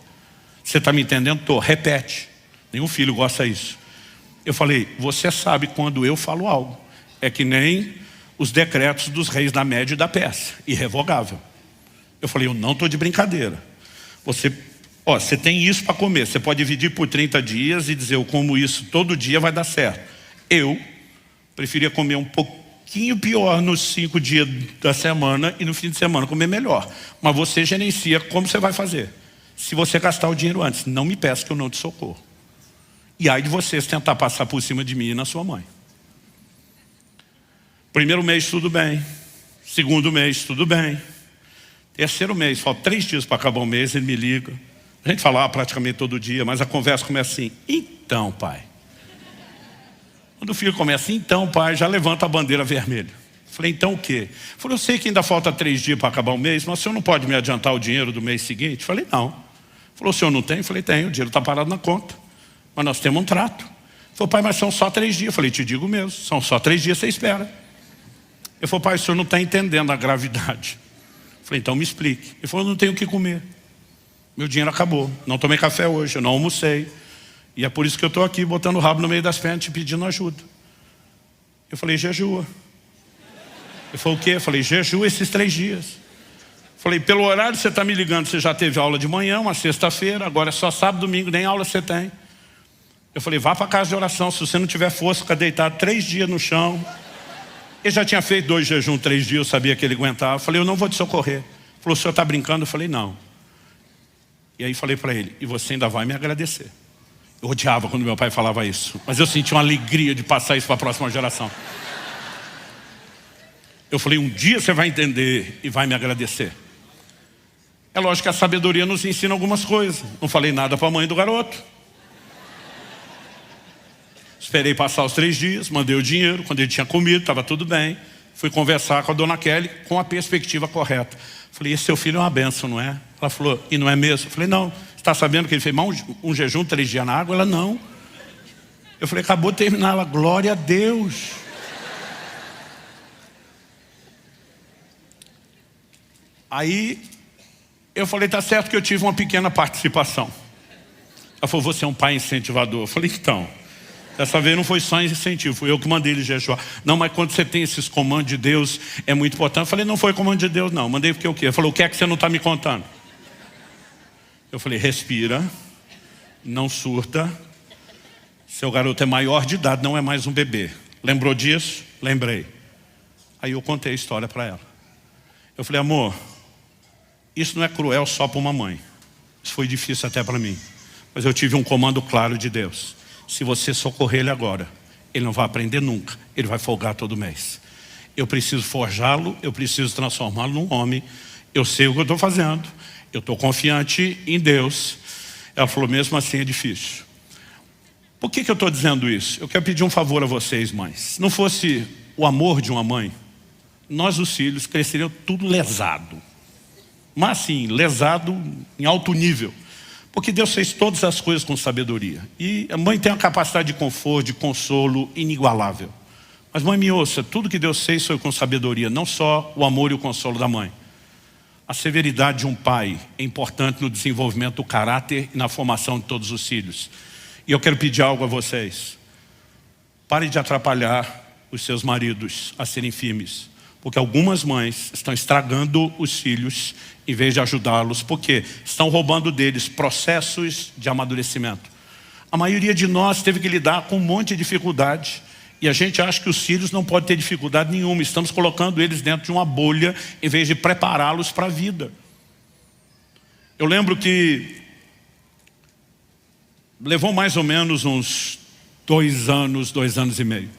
Você está me entendendo? Tô. Repete. Nenhum filho gosta disso. Eu falei, você sabe quando eu falo algo. É que nem os decretos dos reis da Média e da Pérsia, irrevogável. Eu falei, eu não estou de brincadeira. Você tem isso para comer, você pode dividir por 30 dias e dizer, eu como isso todo dia, vai dar certo. Eu preferia comer um pouquinho pior nos 5 dias da semana e no fim de semana comer melhor. Mas você gerencia como você vai fazer. Se você gastar o dinheiro antes, não me peça que eu não te socorro. E aí de vocês tentar passar por cima de mim e na sua mãe. Primeiro mês tudo bem, segundo mês tudo bem, terceiro mês, falta 3 dias para acabar o mês, ele me liga. A gente falava praticamente todo dia, mas a conversa começa assim, então pai. Quando o filho começa, então pai, já levanta a bandeira vermelha. Falei, então o quê? Falei, eu sei que ainda falta 3 dias para acabar o mês, mas o senhor não pode me adiantar o dinheiro do mês seguinte? Falei, não. Falou, o senhor não tem? Falei, tenho, o dinheiro está parado na conta, mas nós temos um trato. Falei, pai, mas são só 3 dias. Falei, te digo mesmo, são só 3 dias, você espera. Ele falou, pai, o senhor não está entendendo a gravidade. Falei, então me explique. Ele falou, eu não tenho o que comer. Meu dinheiro acabou, não tomei café hoje, eu não almocei. E é por isso que eu estou aqui botando o rabo no meio das pernas te pedindo ajuda. Eu falei, jejua. Ele falou, o quê? Eu falei, jejua esses 3 dias. Eu Falei, pelo horário você está me ligando, você já teve aula de manhã, uma sexta-feira, agora é só sábado, domingo, nem aula você tem. Eu falei, vá para casa de oração, se você não tiver força, fica deitado 3 dias no chão. Ele já tinha feito 2 jejuns, 3 dias, eu sabia que ele aguentava. Eu falei, eu não vou te socorrer. Ele falou, o senhor está brincando? Eu falei, não. E aí falei para ele, e você ainda vai me agradecer. Eu odiava quando meu pai falava isso, mas eu senti uma alegria de passar isso para a próxima geração. Eu falei, um dia você vai entender e vai me agradecer. É lógico que a sabedoria nos ensina algumas coisas. Não falei nada para a mãe do garoto. Esperei passar os 3 dias, mandei o dinheiro, quando ele tinha comido, estava tudo bem. Fui conversar com a dona Kelly com a perspectiva correta. Falei, esse seu filho é uma bênção, não é? Ela falou, e não é mesmo? Eu falei, não. Você está sabendo que ele fez um jejum 3 dias na água? Ela, não. Eu falei, acabou de terminar. Ela, glória a Deus. Aí eu falei, tá certo que eu tive uma pequena participação. Ela falou, você é um pai incentivador. Eu falei, então, dessa vez não foi só incentivo, fui eu que mandei ele jejuar. Não, mas quando você tem esses comandos de Deus, é muito importante. Eu falei, não foi comando de Deus não, mandei porque o quê? Ele falou, o que é que você não está me contando? Eu falei, respira, não surta. Seu garoto é maior de idade, não é mais um bebê. Lembrou disso? Lembrei. Aí eu contei a história para ela. Eu falei, amor, isso não é cruel só para uma mãe. Isso foi difícil até para mim. Mas eu tive um comando claro de Deus. Se você socorrer ele agora, ele não vai aprender nunca. Ele vai folgar todo mês. Eu preciso forjá-lo, eu preciso transformá-lo num homem. Eu sei o que eu estou fazendo. Eu estou confiante em Deus. Ela falou, mesmo assim é difícil. Por que eu estou dizendo isso? Eu quero pedir um favor a vocês, mães. Se não fosse o amor de uma mãe, nós os filhos cresceriam tudo lesado. Mas assim, lesado em alto nível. Porque Deus fez todas as coisas com sabedoria. E a mãe tem uma capacidade de conforto, de consolo inigualável. Mas mãe, me ouça, tudo que Deus fez foi com sabedoria. Não só o amor e o consolo da mãe. A severidade de um pai é importante no desenvolvimento do caráter e na formação de todos os filhos. E eu quero pedir algo a vocês. Parem de atrapalhar os seus maridos a serem firmes. Porque algumas mães estão estragando os filhos em vez de ajudá-los. Porque estão roubando deles processos de amadurecimento. A maioria de nós teve que lidar com um monte de dificuldade. E a gente acha que os filhos não podem ter dificuldade nenhuma. Estamos colocando eles dentro de uma bolha em vez de prepará-los para a vida. Eu lembro que levou mais ou menos uns 2 anos, 2 anos e meio.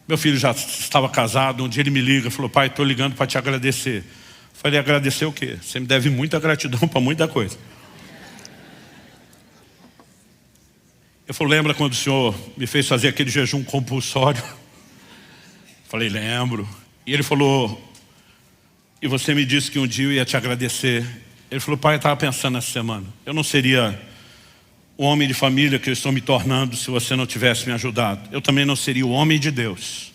Meu filho já estava casado, um dia ele me liga e falou, pai, estou ligando para te agradecer. Eu falei, agradecer o quê? Você me deve muita gratidão para muita coisa. Eu falei, lembra quando o senhor me fez fazer aquele jejum compulsório? Eu falei, lembro. E ele falou, e você me disse que um dia eu ia te agradecer. Ele falou, pai, eu estava pensando essa semana, eu não seria o homem de família que eu estou me tornando se você não tivesse me ajudado. Eu também não seria o homem de Deus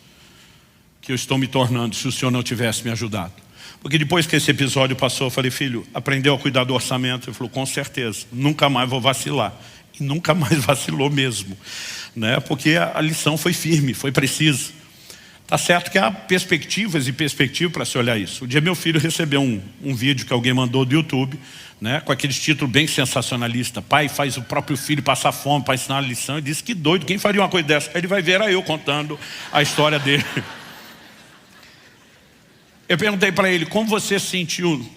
que eu estou me tornando se o senhor não tivesse me ajudado. Porque depois que esse episódio passou, eu falei, filho, aprendeu a cuidar do orçamento? Ele falou, com certeza, nunca mais vou vacilar. E nunca mais vacilou mesmo, né? Porque a lição foi firme, foi precisa. Tá certo que há perspectivas e perspectivas para se olhar isso. Um dia meu filho recebeu um vídeo que alguém mandou do YouTube, né, com aqueles títulos bem sensacionalistas. Pai faz o próprio filho passar fome para ensinar a lição. E disse, que doido, quem faria uma coisa dessa? Aí ele vai ver, era eu contando a história dele. Eu perguntei para ele, como você se sentiu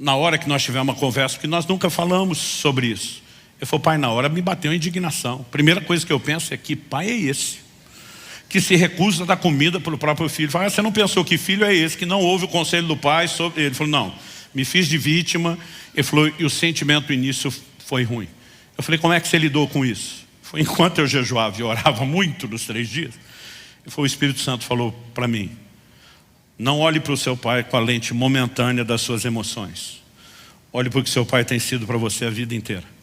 na hora que nós tivemos uma conversa? Porque nós nunca falamos sobre isso. Ele falou, pai, na hora me bateu a indignação. Primeira coisa que eu penso é, que pai é esse que se recusa a dar comida para o próprio filho? Fala, você não pensou que filho é esse que não ouve o conselho do pai sobre... Ele falou, não, me fiz de vítima. Ele falou, e o sentimento no início foi ruim. Eu falei, como é que você lidou com isso? Foi enquanto eu jejuava e orava muito nos 3 dias. Ele falou, o Espírito Santo falou para mim, não olhe para o seu pai com a lente momentânea das suas emoções. Olhe para o que seu pai tem sido para você a vida inteira.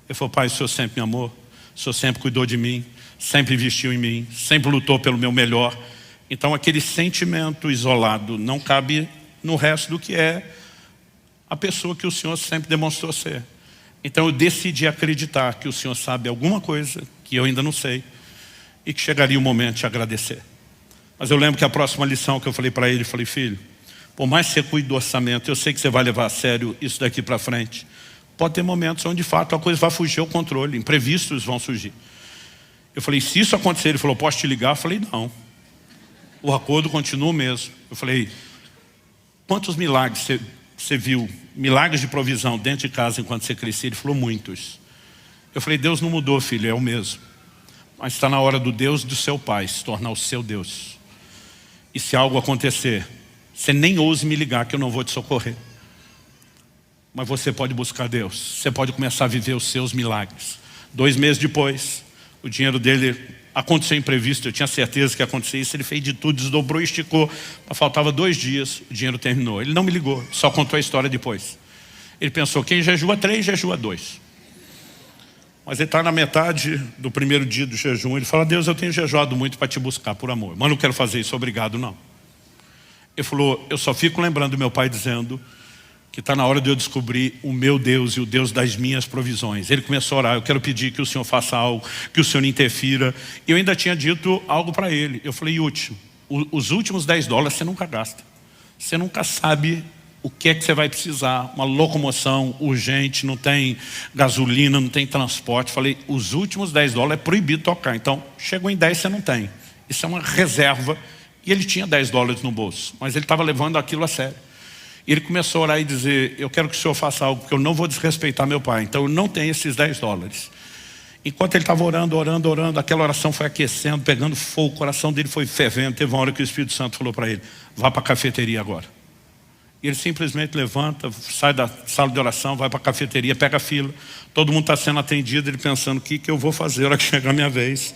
Ele falou, pai, o senhor sempre me amou, o senhor sempre cuidou de mim, sempre investiu em mim, sempre lutou pelo meu melhor. Então aquele sentimento isolado não cabe no resto do que é a pessoa que o senhor sempre demonstrou ser. Então eu decidi acreditar que o senhor sabe alguma coisa que eu ainda não sei e que chegaria o momento de agradecer. Mas eu lembro que a próxima lição que eu falei para ele, falei, filho, Por mais que você cuide do orçamento, eu sei que você vai levar a sério isso daqui para frente. Pode ter momentos onde de fato a coisa vai fugir ao controle, imprevistos vão surgir. Eu falei, se isso acontecer, ele falou, posso te ligar? Eu falei, não. O acordo continua o mesmo. Eu falei, quantos milagres você viu, milagres de provisão dentro de casa enquanto você crescia? Ele falou, muitos. Eu falei, Deus não mudou, filho, é o mesmo. Mas está na hora do Deus do seu pai se tornar o seu Deus. E se algo acontecer, você nem ouse me ligar que eu não vou te socorrer. Mas você pode buscar Deus. Você pode começar a viver os seus milagres. 2 meses depois, o dinheiro dele aconteceu imprevisto. Eu tinha certeza que ia acontecer isso. Ele fez de tudo, desdobrou, esticou. Faltava 2 dias, o dinheiro terminou. Ele não me ligou, só contou a história depois. Ele pensou, quem jejua 3, jejua 2. Mas ele está na metade do primeiro dia do jejum. Ele fala, Deus, eu tenho jejuado muito para te buscar por amor. Mas não quero fazer isso, obrigado, não. Ele falou, eu só fico lembrando do meu pai dizendo que está na hora de eu descobrir o meu Deus e o Deus das minhas provisões. Ele começou a orar, eu quero pedir que o Senhor faça algo, que o Senhor interfira. E eu ainda tinha dito algo para ele. Eu falei, último, os últimos $10 você nunca gasta. Você nunca sabe o que é que você vai precisar. Uma locomoção urgente, não tem gasolina, não tem transporte. Falei, os últimos $10 é proibido tocar. Então, chegou em 10 você não tem. Isso é uma reserva. E ele tinha $10 no bolso, mas ele estava levando aquilo a sério. E ele começou a orar e dizer, eu quero que o Senhor faça algo, porque eu não vou desrespeitar meu pai. Então eu não tenho esses $10. Enquanto ele estava orando, aquela oração foi aquecendo, pegando fogo, o coração dele foi fervendo. Teve uma hora que o Espírito Santo falou para ele, vá para a cafeteria agora. E ele simplesmente levanta, sai da sala de oração, vai para a cafeteria, pega a fila. Todo mundo está sendo atendido, ele pensando, o que eu vou fazer na hora que chegar a minha vez?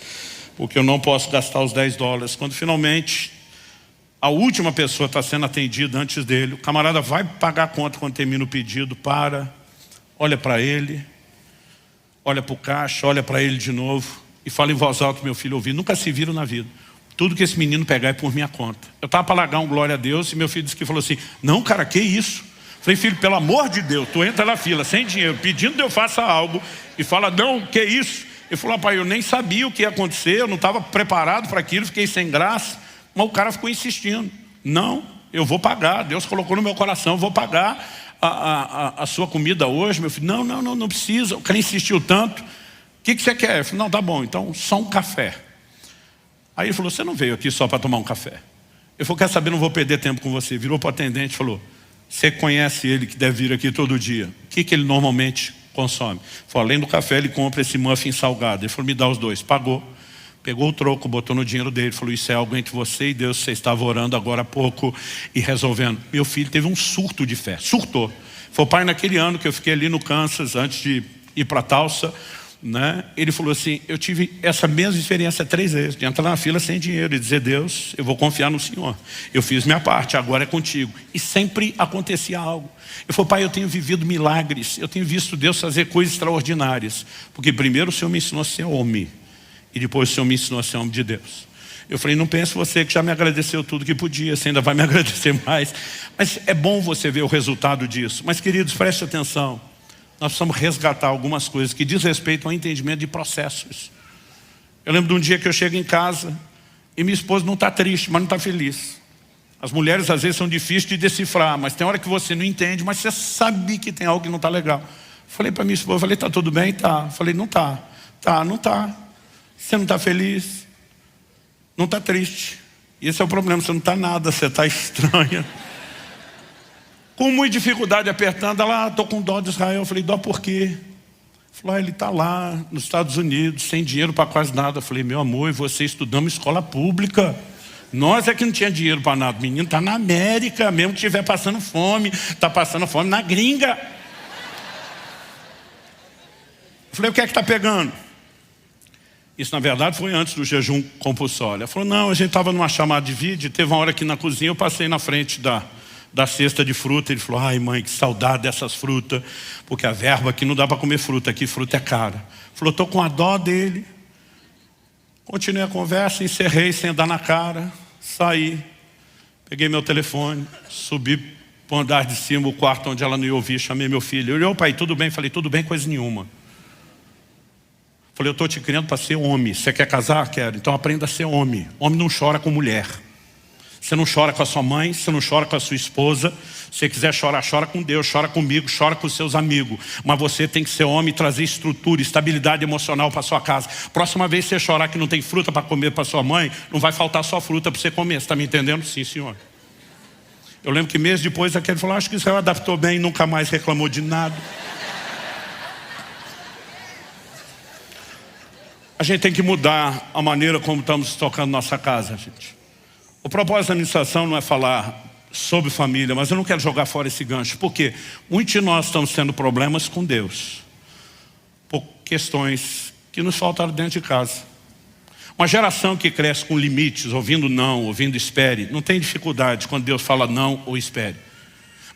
Porque eu não posso gastar os $10. Quando finalmente a última pessoa está sendo atendida antes dele, o camarada vai pagar a conta quando termina o pedido, olha para ele, olha para o caixa, olha para ele de novo e fala em voz alta, meu filho ouvir, nunca se viram na vida. Tudo que esse menino pegar é por minha conta. Eu estava para largar um glória a Deus e meu filho disse que falou assim, não cara, que isso? Falei, filho, pelo amor de Deus, tu entra na fila sem dinheiro, pedindo que eu faça algo e fala, não, que isso? Ele falou, pai, eu nem sabia o que ia acontecer, eu não estava preparado para aquilo, fiquei sem graça. Mas o cara ficou insistindo, não, eu vou pagar, Deus colocou no meu coração, eu vou pagar a sua comida hoje, meu filho. Não precisa, o cara insistiu tanto, o que você quer? Eu falei, não, tá bom, então só um café. Aí ele falou, você não veio aqui só para tomar um café? Eu falei, quer saber, não vou perder tempo com você. Virou para o atendente e falou, você conhece ele que deve vir aqui todo dia, o que ele normalmente consome? Falei, além do café ele compra esse muffin salgado. Ele falou, me dá os 2, pagou. Pegou o troco, botou no dinheiro dele, falou, isso é algo entre você e Deus, você estava orando agora há pouco e resolvendo. Meu filho teve um surto de fé, surtou. Foi, pai, naquele ano que eu fiquei ali no Kansas, antes de ir para Tulsa, né? Ele falou assim, eu tive essa mesma experiência 3 vezes, de entrar na fila sem dinheiro e dizer, Deus, eu vou confiar no Senhor. Eu fiz minha parte, agora é contigo. E sempre acontecia algo. Eu falei, pai, eu tenho vivido milagres, eu tenho visto Deus fazer coisas extraordinárias, porque primeiro o Senhor me ensinou a ser homem. E depois o Senhor me ensinou a ser homem de Deus. Eu falei, não pense você que já me agradeceu tudo que podia, você ainda vai me agradecer mais. Mas é bom você ver o resultado disso. Mas queridos, preste atenção. Nós precisamos resgatar algumas coisas que diz respeito ao entendimento de processos. Eu lembro de um dia que eu chego em casa e minha esposa não está triste, mas não está feliz. As mulheres às vezes são difíceis de decifrar, mas tem hora que você não entende, mas você sabe que tem algo que não está legal. Falei para minha esposa, falei, está tudo bem? Tá. Falei, não está. Tá, não está. Você não está feliz, não está triste. Esse é o problema, você não está nada, você está estranha. Com muita dificuldade apertando, ela, estou com dó de Israel. Eu falei, dó por quê? Falou, ele está lá nos Estados Unidos, sem dinheiro para quase nada. Eu falei, meu amor, e você estudamos escola pública. Nós é que não tinha dinheiro para nada. O menino está na América, mesmo que estiver passando fome, está passando fome na gringa. Eu falei, o que é que está pegando? Isso, na verdade, foi antes do jejum compulsório. Ela falou, não, a gente estava numa chamada de vídeo, teve uma hora aqui na cozinha, eu passei na frente da cesta de fruta. Ele falou, ai mãe, que saudade dessas frutas, porque a verba aqui não dá para comer fruta, aqui fruta é cara. Falou, estou com a dó dele. Continuei a conversa, encerrei sem dar na cara, saí, peguei meu telefone, subi para o andar de cima, o quarto onde ela não ia ouvir, chamei meu filho. Ele olhou, pai, tudo bem? Falei, tudo bem, coisa nenhuma. Falei, eu estou te criando para ser homem. Você quer casar? Quero. Então aprenda a ser homem. Homem não chora com mulher. Você não chora com a sua mãe, você não chora com a sua esposa. Se você quiser chorar, chora com Deus, chora comigo, chora com os seus amigos. Mas você tem que ser homem e trazer estrutura, estabilidade emocional para sua casa. Próxima vez que você chorar que não tem fruta para comer para sua mãe, não vai faltar só fruta para você comer. Você está me entendendo? Sim, senhor. Eu lembro que meses depois aquele falou, acho que Israel adaptou bem, nunca mais reclamou de nada. A gente tem que mudar a maneira como estamos tocando nossa casa, gente. O propósito da administração não é falar sobre família, mas eu não quero jogar fora esse gancho. Por quê? Muitos de nós estamos tendo problemas com Deus por questões que nos faltaram dentro de casa. Uma geração que cresce com limites, ouvindo não, ouvindo espere, não tem dificuldade quando Deus fala não ou espere.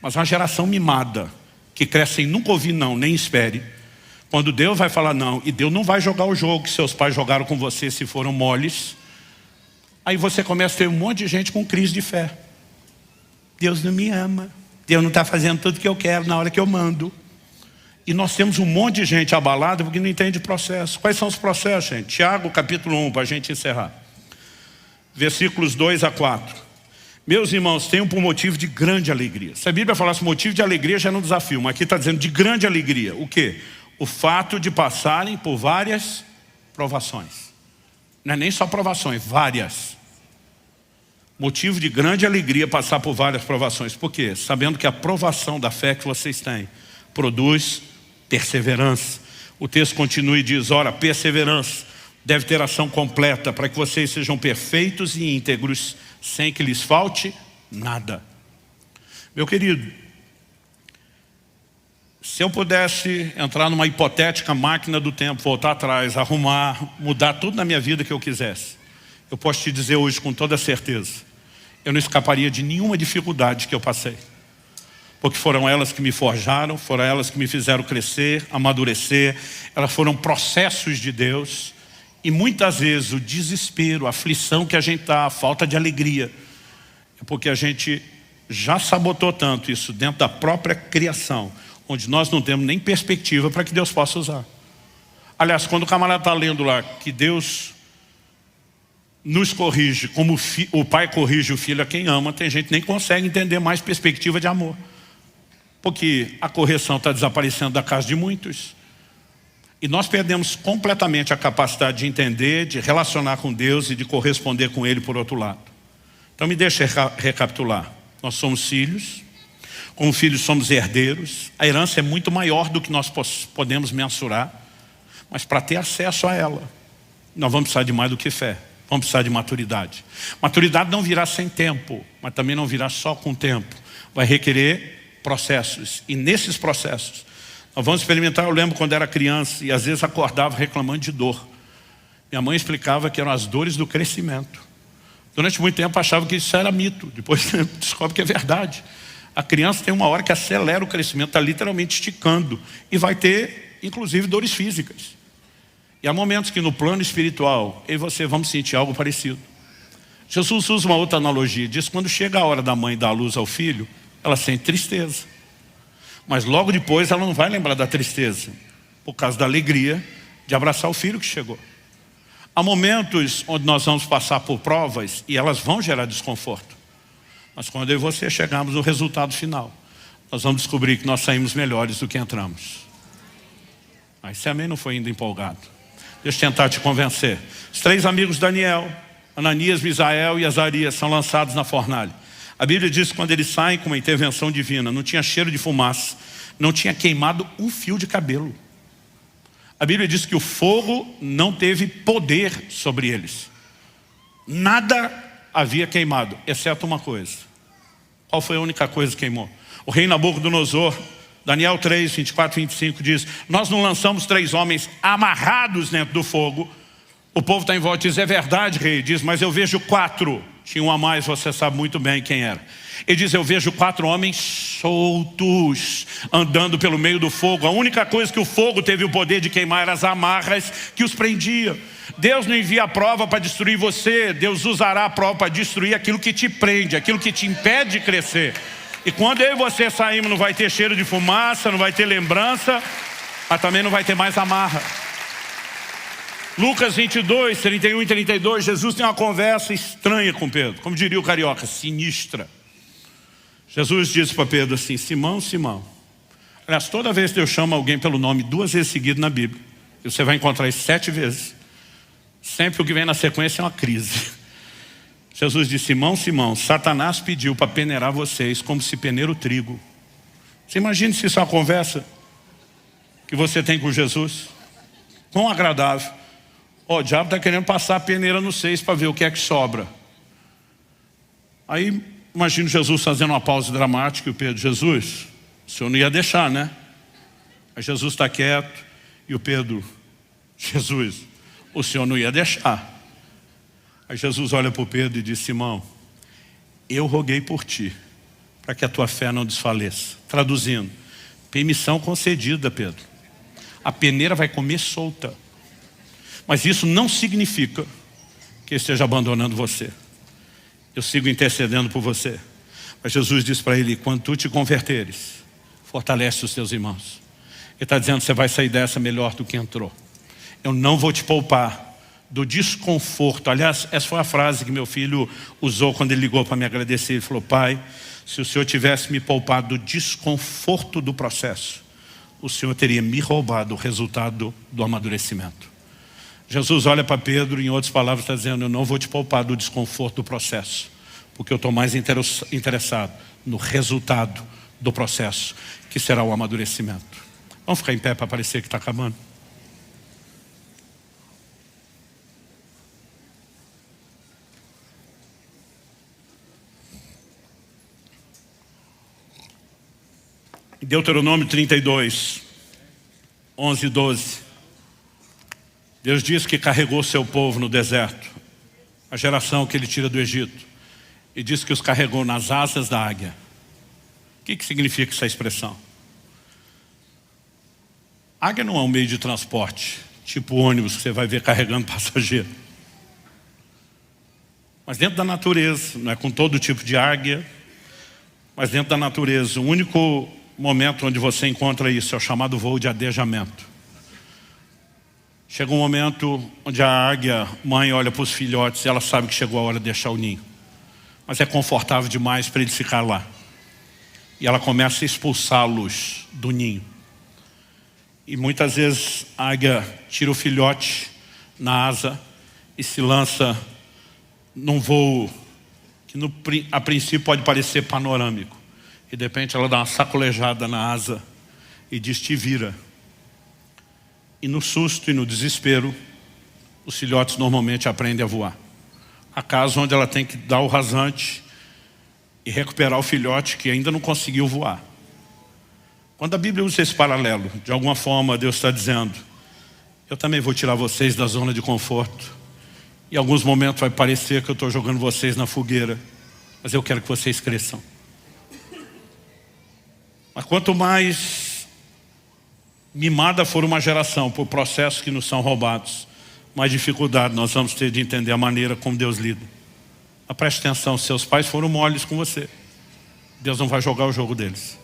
Mas uma geração mimada, que cresce sem nunca ouvir não, nem espere. Quando Deus vai falar não, e Deus não vai jogar o jogo que seus pais jogaram com você se foram moles, aí você começa a ter um monte de gente com crise de fé. Deus não me ama, Deus não está fazendo tudo que eu quero na hora que eu mando. E nós temos um monte de gente abalada porque não entende o processo. Quais são os processos, gente? Tiago capítulo 1, para a gente encerrar. Versículos 2 a 4. Meus irmãos, tenham por motivo de grande alegria. Se a Bíblia falasse motivo de alegria já é um desafio, mas aqui está dizendo de grande alegria. O quê? O fato de passarem por várias provações. Não é nem só provações, várias. Motivo de grande alegria passar por várias provações. Por quê? Sabendo que a provação da fé que vocês têm produz perseverança. O texto continua e diz, ora, perseverança deve ter ação completa para que vocês sejam perfeitos e íntegros, sem que lhes falte nada. Meu querido, se eu pudesse entrar numa hipotética máquina do tempo, voltar atrás, arrumar, mudar tudo na minha vida que eu quisesse, eu posso te dizer hoje com toda certeza, eu não escaparia de nenhuma dificuldade que eu passei. Porque foram elas que me forjaram, foram elas que me fizeram crescer, amadurecer, elas foram processos de Deus. E muitas vezes o desespero, a aflição que a gente está, a falta de alegria, é porque a gente já sabotou tanto isso dentro da própria criação, onde nós não temos nem perspectiva para que Deus possa usar. Aliás, quando o camarada está lendo lá que Deus nos corrige como o pai corrige o filho a quem ama, tem gente que nem consegue entender mais perspectiva de amor. Porque a correção está desaparecendo da casa de muitos. E nós perdemos completamente a capacidade de entender, de relacionar com Deus e de corresponder com Ele por outro lado. Então me deixa recapitular. Nós somos filhos. Como filhos somos herdeiros. A herança é muito maior do que nós podemos mensurar. Mas para ter acesso a ela, nós vamos precisar de mais do que fé. Vamos precisar de maturidade. Maturidade não virá sem tempo, mas também não virá só com tempo. Vai requerer processos. E nesses processos, nós vamos experimentar. Eu lembro quando era criança e às vezes acordava reclamando de dor. Minha mãe explicava que eram as dores do crescimento. Durante muito tempo achava que isso era mito. Depois descobre que é verdade. A criança tem uma hora que acelera o crescimento, está literalmente esticando. E vai ter, inclusive, dores físicas. E há momentos que no plano espiritual, eu e você vamos sentir algo parecido. Jesus usa uma outra analogia. Diz que quando chega a hora da mãe dar à luz ao filho, ela sente tristeza. Mas logo depois ela não vai lembrar da tristeza, por causa da alegria de abraçar o filho que chegou. Há momentos onde nós vamos passar por provas e elas vão gerar desconforto. Mas quando eu e você chegarmos no resultado final, nós vamos descobrir que nós saímos melhores do que entramos. Mas esse amém não foi ainda empolgado. Deixa eu tentar te convencer. Os 3 amigos de Daniel, Ananias, Misael e Azarias, são lançados na fornalha. A Bíblia diz que quando eles saem com uma intervenção divina, não tinha cheiro de fumaça, não tinha queimado um fio de cabelo. A Bíblia diz que o fogo não teve poder sobre eles. Nada havia queimado, exceto uma coisa. Qual foi a única coisa que queimou? O rei Nabucodonosor, Daniel 3, 24 e 25 diz, nós não lançamos 3 homens amarrados dentro do fogo. O povo está em volta e diz, é verdade, rei. Diz, mas eu vejo 4. Tinha um a mais, você sabe muito bem quem era. Ele diz, eu vejo 4 homens soltos, andando pelo meio do fogo. A única coisa que o fogo teve o poder de queimar eram as amarras que os prendia. Deus não envia a prova para destruir você. Deus usará a prova para destruir aquilo que te prende, aquilo que te impede de crescer. E quando eu e você saímos, não vai ter cheiro de fumaça, não vai ter lembrança, mas também não vai ter mais amarra. Lucas 22, 31 e 32, Jesus tem uma conversa estranha com Pedro. Como diria o carioca, sinistra. Jesus disse para Pedro assim: Simão, Simão. Aliás, toda vez que eu chamo alguém pelo nome 2 vezes seguido na Bíblia, e você vai encontrar isso 7 vezes, sempre o que vem na sequência é uma crise. Jesus disse: Simão, Simão, Satanás pediu para peneirar vocês como se peneira o trigo. Você imagina se isso é uma conversa que você tem com Jesus? Quão agradável. O diabo está querendo passar a peneira nos 6 para ver o que é que sobra. Aí, imagino Jesus fazendo uma pausa dramática e o Pedro: Jesus, o senhor não ia deixar, né? Aí Jesus está quieto e o Pedro: Jesus, o senhor não ia deixar. Aí Jesus olha para o Pedro e diz: Simão, eu roguei por ti, para que a tua fé não desfaleça. Traduzindo, permissão concedida, Pedro. A peneira vai comer solta. Mas isso não significa que eu esteja abandonando você. Eu sigo intercedendo por você. Mas Jesus diz para ele: quando tu te converteres, fortalece os teus irmãos. Ele está dizendo: você vai sair dessa melhor do que entrou. Eu não vou te poupar do desconforto. Aliás, essa foi a frase que meu filho usou quando ele ligou para me agradecer. Ele falou: pai, se o senhor tivesse me poupado do desconforto do processo, o senhor teria me roubado o resultado do amadurecimento. Jesus olha para Pedro e, em outras palavras, está dizendo: eu não vou te poupar do desconforto do processo, porque eu estou mais interessado no resultado do processo, que será o amadurecimento. Vamos ficar em pé para parecer que está acabando? Deuteronômio 32, 11 e 12. Deus diz que carregou seu povo no deserto, a geração que ele tira do Egito, e diz que os carregou nas asas da águia. O que significa essa expressão? Águia não é um meio de transporte, tipo ônibus que você vai ver carregando passageiro. Mas dentro da natureza, não é com todo tipo de águia, mas dentro da natureza, o único momento onde você encontra isso é o chamado voo de adejamento. Chega um momento onde a águia mãe olha para os filhotes e ela sabe que chegou a hora de deixar o ninho. Mas é confortável demais para eles ficar lá. E ela começa a expulsá-los do ninho. E muitas vezes a águia tira o filhote na asa e se lança num voo que a princípio pode parecer panorâmico. E de repente ela dá uma sacolejada na asa e diz: te vira. E no susto e no desespero, os filhotes normalmente aprendem a voar. Há casos onde ela tem que dar o rasante e recuperar o filhote que ainda não conseguiu voar. Quando a Bíblia usa esse paralelo, de alguma forma Deus está dizendo: eu também vou tirar vocês da zona de conforto. Em alguns momentos vai parecer que eu estou jogando vocês na fogueira, mas eu quero que vocês cresçam. Mas quanto mais mimada for uma geração por processos que nos são roubados, mais dificuldade nós vamos ter de entender a maneira como Deus lida. Mas preste atenção, seus pais foram moles com você. Deus não vai jogar o jogo deles.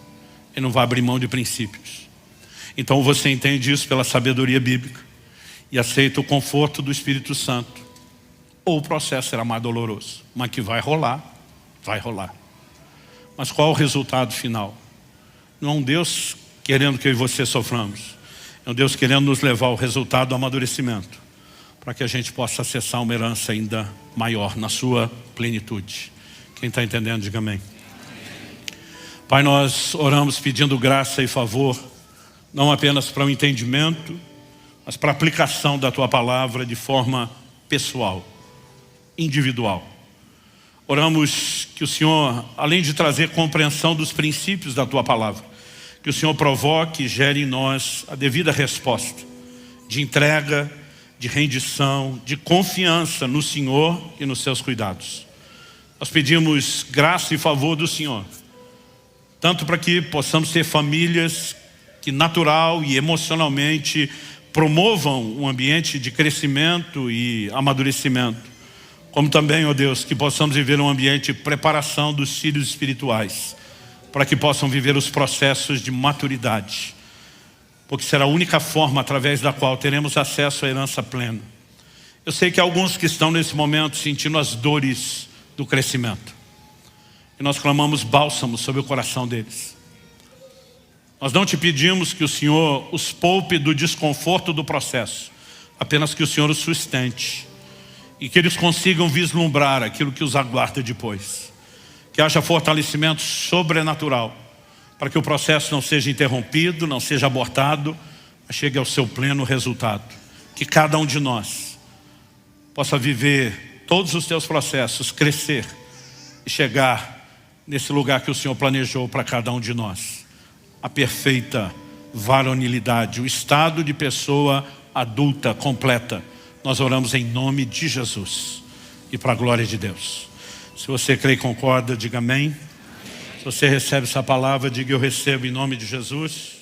Ele não vai abrir mão de princípios. Então você entende isso pela sabedoria bíblica e aceita o conforto do Espírito Santo. Ou o processo será mais doloroso, mas que vai rolar, vai rolar. Mas qual é o resultado final? Não é um Deus querendo que eu e você soframos. É um Deus querendo nos levar ao resultado do amadurecimento, para que a gente possa acessar uma herança ainda maior, na sua plenitude. Quem está entendendo, diga amém. Pai, nós oramos pedindo graça e favor, não apenas para o entendimento, mas para a aplicação da Tua palavra de forma pessoal, individual. Oramos que o Senhor, além de trazer compreensão dos princípios da Tua palavra, que o Senhor provoque e gere em nós a devida resposta de entrega, de rendição, de confiança no Senhor e nos seus cuidados. Nós pedimos graça e favor do Senhor, tanto para que possamos ter famílias que natural e emocionalmente promovam um ambiente de crescimento e amadurecimento, como também, ó Deus, que possamos viver um ambiente de preparação dos filhos espirituais, para que possam viver os processos de maturidade, porque será a única forma através da qual teremos acesso à herança plena. Eu sei que há alguns que estão nesse momento sentindo as dores do crescimento. E nós clamamos bálsamo sobre o coração deles. Nós não te pedimos que o Senhor os poupe do desconforto do processo, apenas que o Senhor os sustente e que eles consigam vislumbrar aquilo que os aguarda depois. Que haja fortalecimento sobrenatural para que o processo não seja interrompido, não seja abortado, mas chegue ao seu pleno resultado. Que cada um de nós possa viver todos os teus processos, crescer e chegar nesse lugar que o Senhor planejou para cada um de nós. A perfeita varonilidade, o estado de pessoa adulta, completa. Nós oramos em nome de Jesus e para a glória de Deus. Se você crê e concorda, diga amém. Se você recebe essa palavra, diga eu recebo em nome de Jesus.